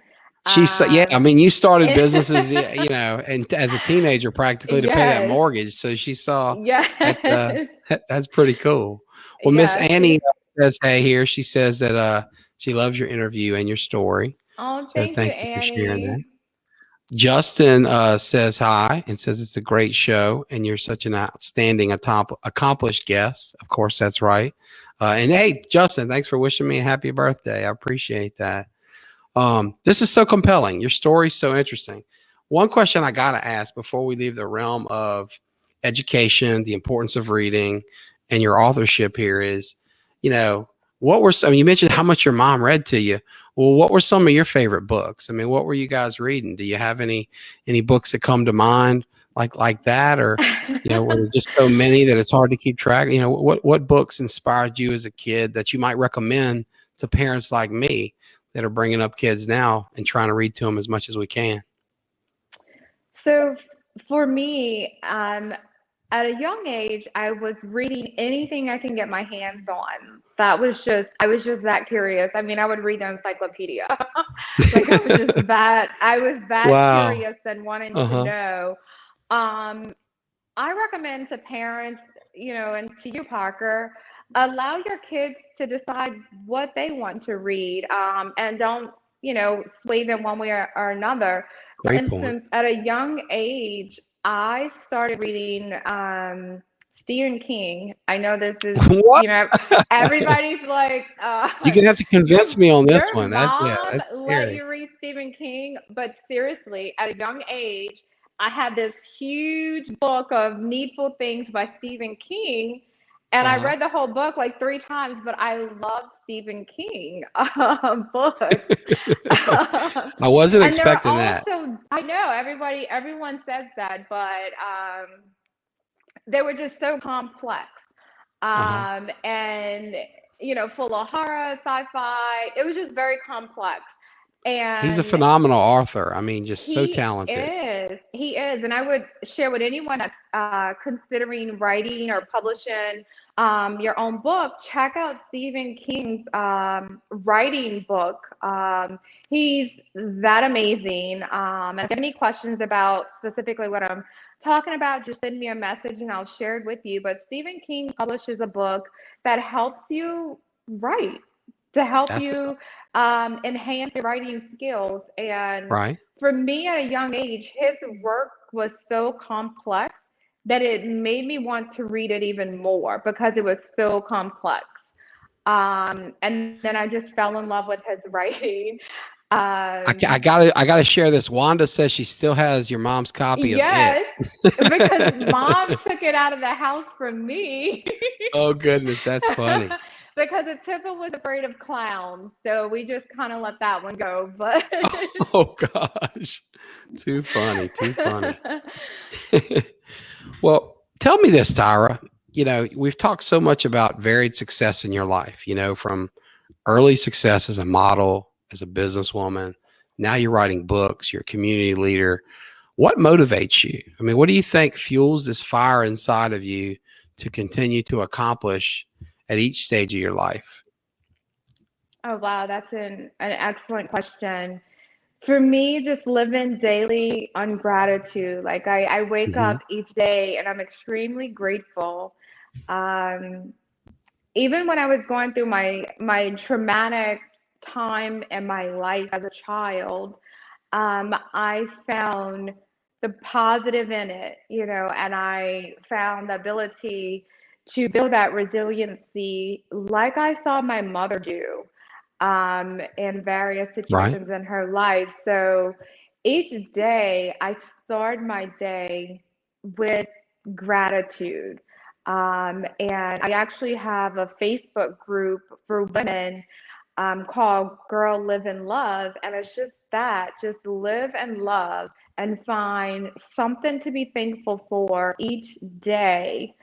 Yeah, I Um, mean, you started businesses, and as a teenager practically to pay that yes, mortgage. So she saw that, yes, that's pretty cool. Well, Miss yeah. Annie says, hey, here, she says that she loves your interview and your story. Oh, So thank you, thank you for sharing that. Annie. Justin says hi and says it's a great show and you're such an outstanding, accomplished guest. Of course, that's right. And hey, Justin, thanks for wishing me a happy birthday. I appreciate that. This is so compelling. Your story's so interesting. One question I got to ask before we leave the realm of education, the importance of reading, and your authorship here is, what were some, you mentioned how much your mom read to you. Well, what were some of your favorite books? I mean, what were you guys reading? Do you have any books that come to mind like that? Or, were there just so many that it's hard to keep track? What books inspired you as a kid that you might recommend to parents like me that are bringing up kids now and trying to read to them as much as we can? So for me, at a young age, I was reading anything I can get my hands on. I was just that curious. I mean, I would read the encyclopedia. Like I was that Wow. curious and wanting to Uh-huh. know. Um, I recommend to parents, and to you, Parker, allow your kids to decide what they want to read, and don't, sway them one way or another. For Great point. instance, at a young age, I started reading Stephen King. I know this is, What? everybody's like, You're gonna have to convince me on this your one. mom That's let scary. you read Stephen King, but seriously, at a young age, I had this huge book of Needful Things by Stephen King, and I Uh-huh. read the whole book like 3 times. But I love Stephen King books. I wasn't And there are expecting that. also, I know everyone says that, but they were just so complex, Uh-huh. and full of horror, sci-fi. It was just very complex. He's a And phenomenal author. I mean, just so he talented. is. He is. And I would share with anyone that's considering writing or publishing your own book, check out Stephen King's writing book. He's that amazing. And if you have any questions about specifically what I'm talking about, just send me a message and I'll share it with you. But Stephen King publishes a book that helps you write, to help That's you enhance your writing skills. And right. for me at a young age, his work was so complex that it made me want to read it even more because it was so complex. And then I just fell in love with his writing. I gotta share this. Wanda says she still has your mom's copy of it. Yes, because mom took it out of the house from me. Oh goodness, that's funny. Because Atiba was afraid of clowns, so we just kind of let that one go. But Oh gosh, too funny, too funny. Well, tell me this, Tyra. We've talked so much about varied success in your life, from early success as a model, as a businesswoman. Now you're writing books, you're a community leader. What motivates you? I mean, what do you think fuels this fire inside of you to continue to accomplish at each stage of your life? oh wow, that's an excellent question. For me, just living daily on gratitude. Like I wake Hmm. up each day and I'm extremely grateful. Um, Even when I was going through my traumatic time in my life as a child, I found the positive in it, and I found the ability to build that resiliency like I saw my mother do in various Right. situations in her life. So each day I start my day with gratitude. And I actually have a Facebook group for women called Girl Live and Love. And it's just that, just live and love and find something to be thankful for each day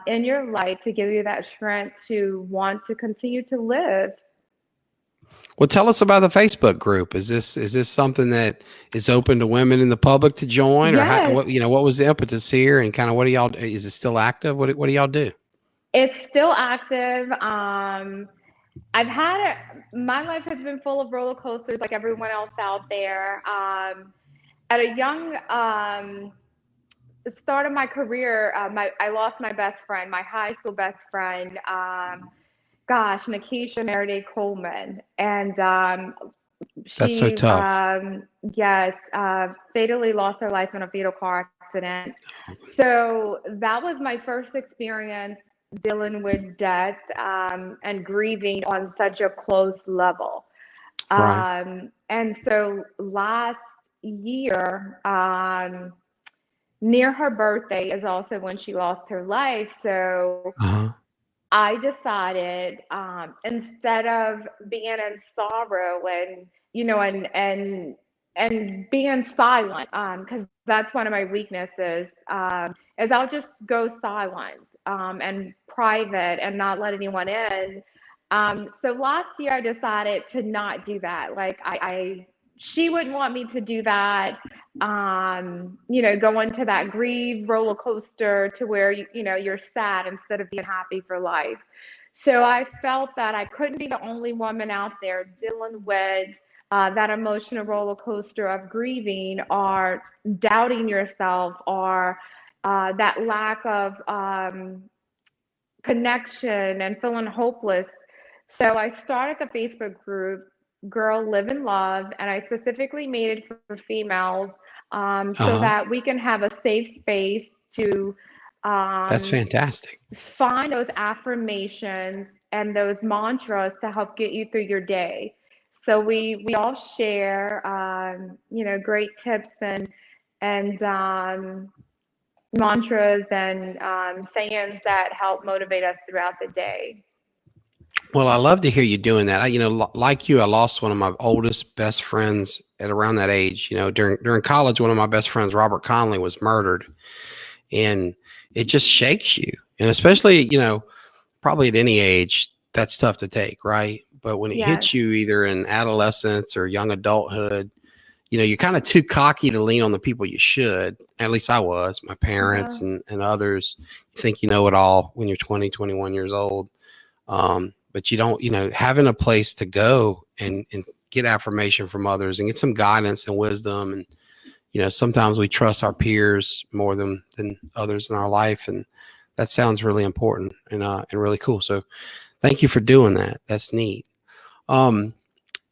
in your life to give you that strength to want to continue to live. Well, tell us about the Facebook group. Is this something that is open to women in the public to join, or Yes, what was the impetus here, and kind of what do y'all? Is it still active? What do y'all do? it's still active. My life has been full of roller coasters like everyone else out there. At a young start of my career, I lost my best friend, my high school best friend. Nikisha Meriday Coleman, and That's so she, tough. yes, fatally lost her life in a fatal car accident. So that was my first experience dealing with death and grieving on such a close level. Right. And so last year, near her birthday is also when she lost her life. So Uh-huh. I decided instead of being in sorrow and and being silent, because that's one of my weaknesses, is I'll just go silent and private and not let anyone in. So last year I decided to not do that. Like she wouldn't want me to do that. Go into that grief roller coaster to where you're sad instead of being happy for life. So I felt that I couldn't be the only woman out there dealing with that emotional roller coaster of grieving or doubting yourself or that lack of connection and feeling hopeless. So I started the Facebook group, Girl Live and Love, and I specifically made it for females so Uh-huh. that we can have a safe space to That's um, fantastic. find those affirmations and those mantras to help get you through your day. So we all share, great tips and mantras and sayings that help motivate us throughout the day. Well, I love to hear you doing that. Like you, I lost one of my oldest best friends at around that age. During college, one of my best friends, Robert Conley, was murdered, and it just shakes you. And especially, probably at any age, that's tough to take, right? But when it Yes. hits you either in adolescence or young adulthood, you're kind of too cocky to lean on the people you should. At least I was, my parents and others. You think you know it all when you're 20, 21 years old. But you don't, having a place to go and get affirmation from others and get some guidance and wisdom. And, sometimes we trust our peers more than others in our life. And that sounds really important and really cool. So thank you for doing that. That's neat.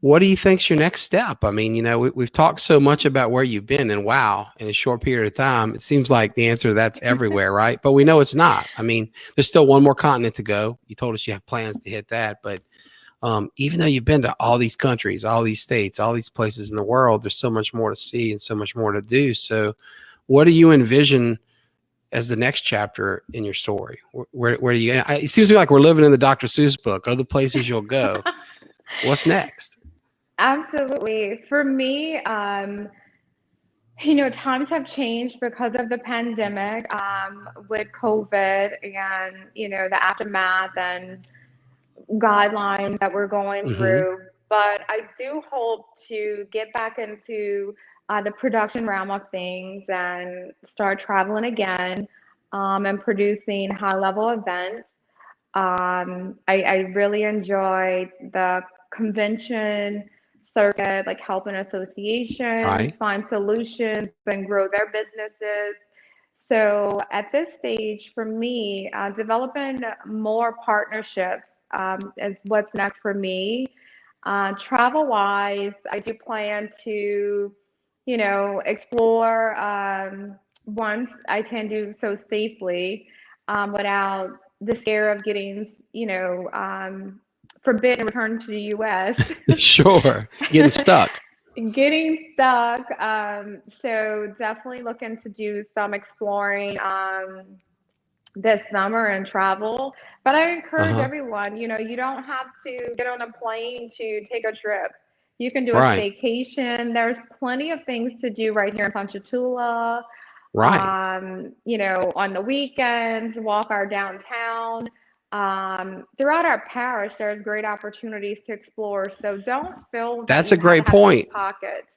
What do you think's your next step? I mean, we've talked so much about where you've been, and wow, in a short period of time, it seems like the answer to that's everywhere, right? But we know it's not. I mean, there's still one more continent to go. You told us you have plans to hit that, but even though you've been to all these countries, all these states, all these places in the world, there's so much more to see and so much more to do. So what do you envision as the next chapter in your story? Where do you, it seems to me like we're living in the Dr. Seuss book, other places you'll go. What's next? Absolutely. For me, times have changed because of the pandemic, with COVID and, the aftermath and guidelines that we're going through. But I do hope to get back into the production realm of things and start traveling again, and producing high-level events. I really enjoy the convention circuit, like helping associations find solutions and grow their businesses. So at this stage, for me, developing more partnerships is what's next for me. Travel-wise, I do plan to, explore, once I can do so safely, without the scare of getting, forbidden return to the U.S. Sure. Getting stuck. Getting stuck. So definitely looking to do some exploring this summer and travel. But I encourage everyone, you don't have to get on a plane to take a trip. You can do a staycation. There's plenty of things to do right here in Ponchatoula. On the weekends, walk our downtown. Throughout our parish, there's great opportunities to explore. So don't feel that's a great point. Pockets.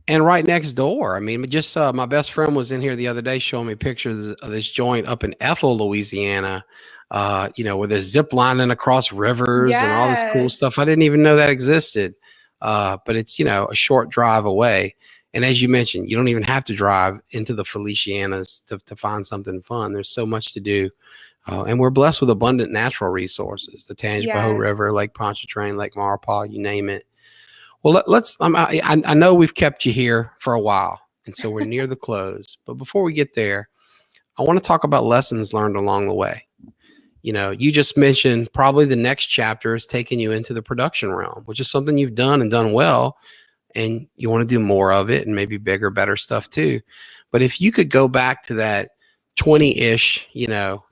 And right next door. I mean, just my best friend was in here the other day showing me pictures of this joint up in Ethel, Louisiana. Where there's zip lining across rivers and all this cool stuff. I didn't even know that existed. But it's a short drive away. And as you mentioned, you don't even have to drive into the Felicianas to find something fun. There's so much to do. And we're blessed with abundant natural resources, the Tangipahoa River, Lake Pontchartrain, Lake Maurepas, you name it. Well, I know we've kept you here for a while, and so we're near the close. But before we get there, I want to talk about lessons learned along the way. You just mentioned probably the next chapter is taking you into the production realm, which is something you've done and done well, and you want to do more of it and maybe bigger, better stuff too. But if you could go back to that 20-ish,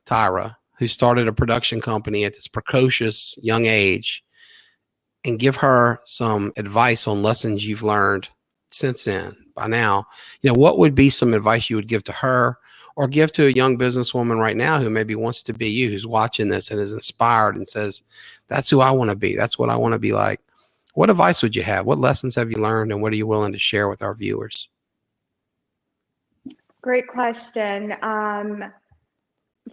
Tyra, who started a production company at this precocious young age, and give her some advice on lessons you've learned since then, by now, what would be some advice you would give to her or give to a young businesswoman right now who maybe wants to be you, who's watching this and is inspired and says, that's who I want to be. That's what I want to be like. What advice would you have? What lessons have you learned, and what are you willing to share with our viewers? Great question.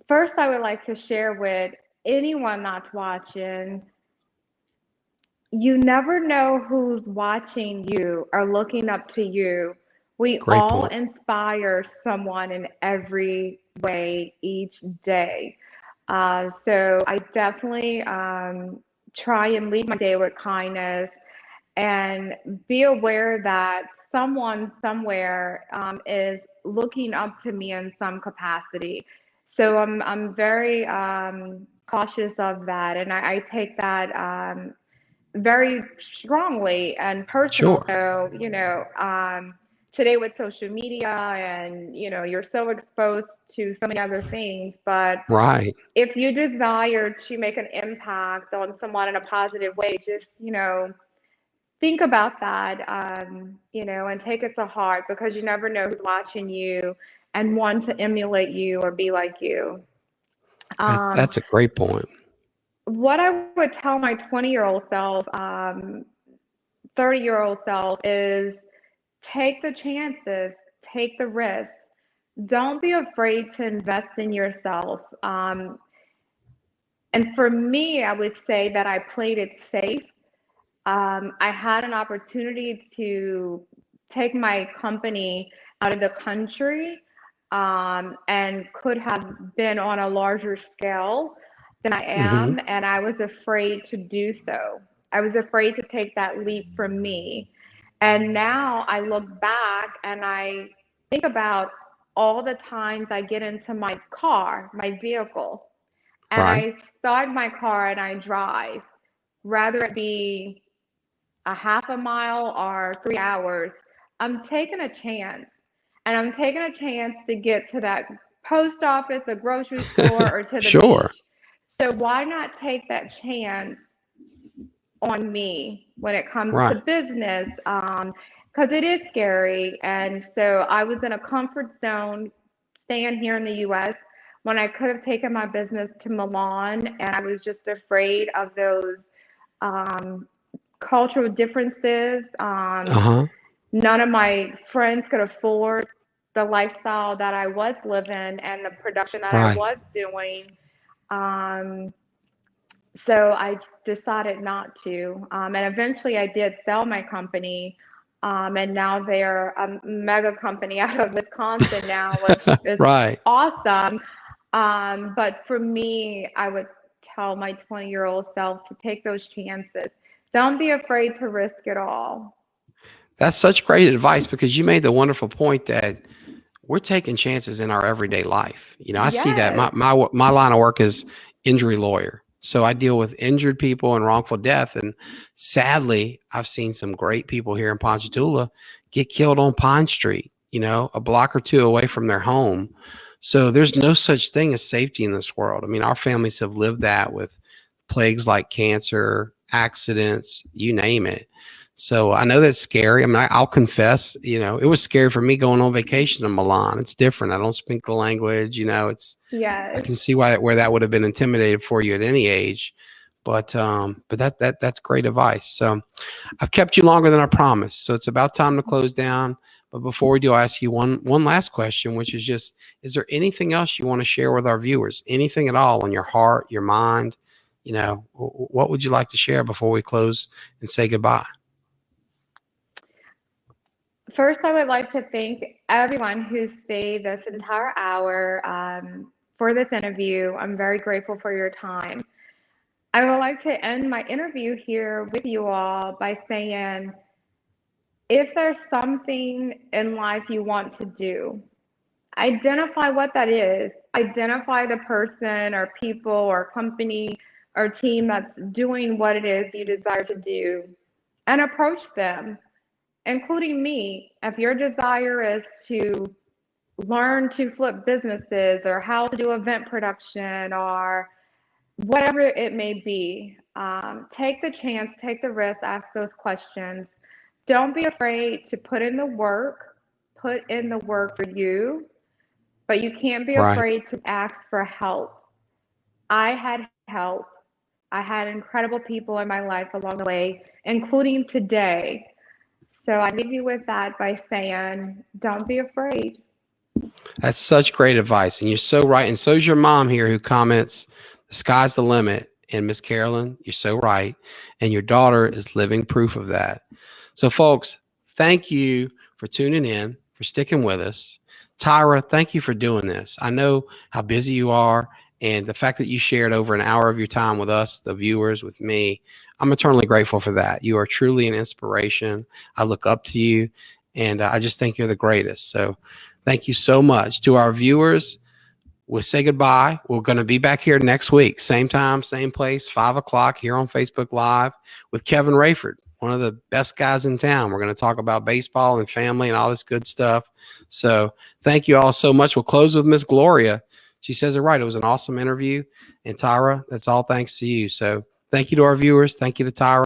First, I would like to share with anyone that's watching, you never know who's watching you or looking up to you. We all inspire someone in every way each day. So I definitely try and lead my day with kindness and be aware that someone somewhere is looking up to me in some capacity. So I'm very cautious of that, and I take that very strongly and personal. So, today with social media and, you're so exposed to so many other things, but if you desire to make an impact on someone in a positive way, just, think about that, and take it to heart, because you never know who's watching you and want to emulate you or be like you. That's a great point. What I would tell my 20-year-old self, 30-year-old self is take the chances, take the risks. Don't be afraid to invest in yourself. And for me, I would say that I played it safe. I had an opportunity to take my company out of the country, and could have been on a larger scale than I Mm-hmm. am, and I was afraid to do so. I was afraid to take that leap for me. And now I look back and I think about all the times I get into my car, my vehicle, and Right. I start my car and I drive, rather it be a half a mile or 3 hours. I'm taking a chance. And I'm taking a chance to get to that post office, a grocery store, or to the Sure. beach. So why not take that chance on me when it comes to Right. business? Because it is scary. And so I was in a comfort zone staying here in the US when I could have taken my business to Milan, and I was just afraid of those um, cultural differences. Uh-huh. None of my friends could afford the lifestyle that I was living and the production that I Right. was doing. Um, so I decided not to. And eventually I did sell my company. And now they're a mega company out of Wisconsin now, which is Right. awesome. But for me, I would tell my 20-year-old self to take those chances. Don't be afraid to risk it all. That's such great advice because you made the wonderful point that we're taking chances in our everyday life. I see that Yes. my line of work is injury lawyer. So I deal with injured people and wrongful death. And sadly, I've seen some great people here in Ponchatoula get killed on Pine Street, a block or two away from their home. So there's no such thing as safety in this world. I mean, our families have lived that with plagues like cancer, accidents, you name it. So I know that's scary. I mean, I'll confess, it was scary for me going on vacation in Milan. It's different. I don't speak the language. I Yes. can see where that would have been intimidated for you at any age. But that's great advice. So I've kept you longer than I promised. So it's about time to close down. But before we do, I'll ask you one last question, which is just, is there anything else you want to share with our viewers? Anything at all on your heart, your mind? What would you like to share before we close and say goodbye? First, I would like to thank everyone who stayed this entire hour for this interview. I'm very grateful for your time. I would like to end my interview here with you all by saying, if there's something in life you want to do, identify what that is. Identify the person or people or company or team that's doing what it is you desire to do, and approach them, including me. If your desire is to learn to flip businesses or how to do event production or whatever it may be, take the chance, take the risk, ask those questions. Don't be afraid to put in the work. Put in the work for you, but you can't be Right. afraid to ask for help. I had help. I had incredible people in my life along the way, including today. So I leave you with that by saying, don't be afraid. That's such great advice. And you're so right. And so's your mom here who comments, the sky's the limit. And Miss Carolyn, you're so right. And your daughter is living proof of that. So, folks, thank you for tuning in, for sticking with us. Tyra, thank you for doing this. I know how busy you are. And the fact that you shared over an hour of your time with us, the viewers, with me, I'm eternally grateful for that. You are truly an inspiration. I look up to you. And I just think you're the greatest. So, thank you so much. To our viewers, we'll say goodbye. We're going to be back here next week. Same time, same place, 5 o'clock here on Facebook Live with Kevin Rayford, one of the best guys in town. We're going to talk about baseball and family and all this good stuff. So thank you all so much. We'll close with Miss Gloria. She says it right. It was an awesome interview. And Tyra, that's all thanks to you. So thank you to our viewers. Thank you to Tyra.